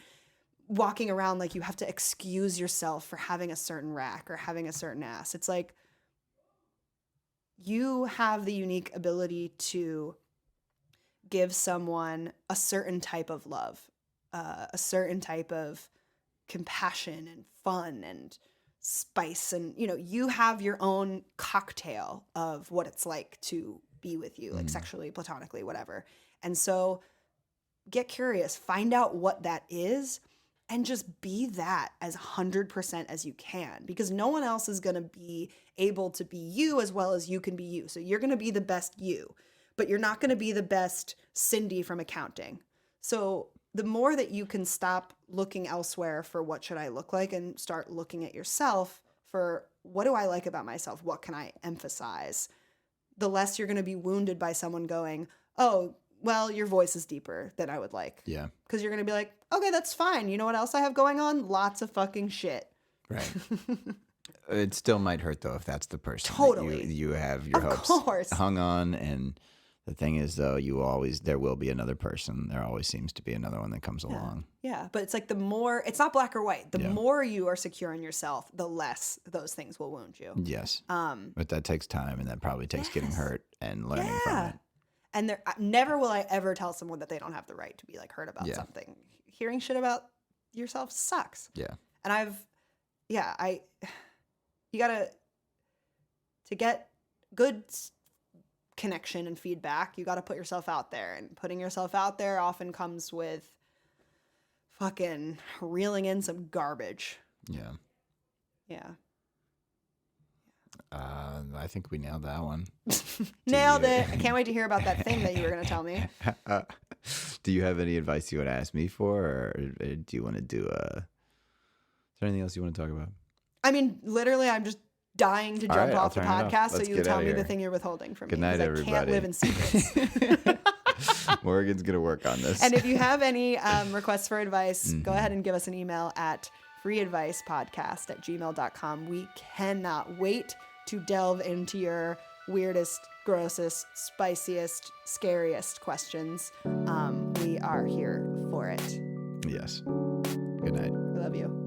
walking around like you have to excuse yourself for having a certain rack or having a certain ass. It's like, you have the unique ability to give someone a certain type of love, a certain type of compassion and fun and spice. And, you have your own cocktail of what it's like to be with you, like sexually, platonically, whatever. And so get curious, find out what that is, and just be that as 100% as you can, because no one else is going to be able to be you as well as you can be you. So you're going to be the best you, but you're not going to be the best Cindy from accounting. So the more that you can stop looking elsewhere for what should I look like and start looking at yourself for what do I like about myself? What can I emphasize? The less you're going to be wounded by someone going, oh, well, your voice is deeper than I would like. Yeah. Because you're going to be like, okay, that's fine. You know what else I have going on? Lots of fucking shit. Right. It still might hurt, though, if that's the person Totally. that you have your Of hopes course. hung on. And the thing is, though, there will be another person. There always seems to be another one that comes along. Yeah, but it's like it's not black or white. The more you are secure in yourself, the less those things will wound you. Yes. But that takes time, and that probably takes getting hurt and learning from it. And never will I ever tell someone that they don't have the right to be like hurt about something. Hearing shit about yourself sucks. Yeah. And you gotta, to get good connection and feedback, you gotta put yourself out there. And putting yourself out there often comes with fucking reeling in some garbage. Yeah. Yeah. I think we nailed that one. Nailed it. I can't wait to hear about that thing that you were going to tell me. Do you have any advice you would ask me for, or do you want to do is there anything else you want to talk about? I mean, literally, I'm just dying to jump off the podcast so you tell me the thing you're withholding from me. Good night, everybody. I can't live in secrets. Morgan's going to work on this. And if you have any requests for advice, go ahead and give us an email at freeadvicepodcast@gmail.com. We cannot wait to delve into your weirdest, grossest, spiciest, scariest questions. We are here for it. Yes. Good night. We love you.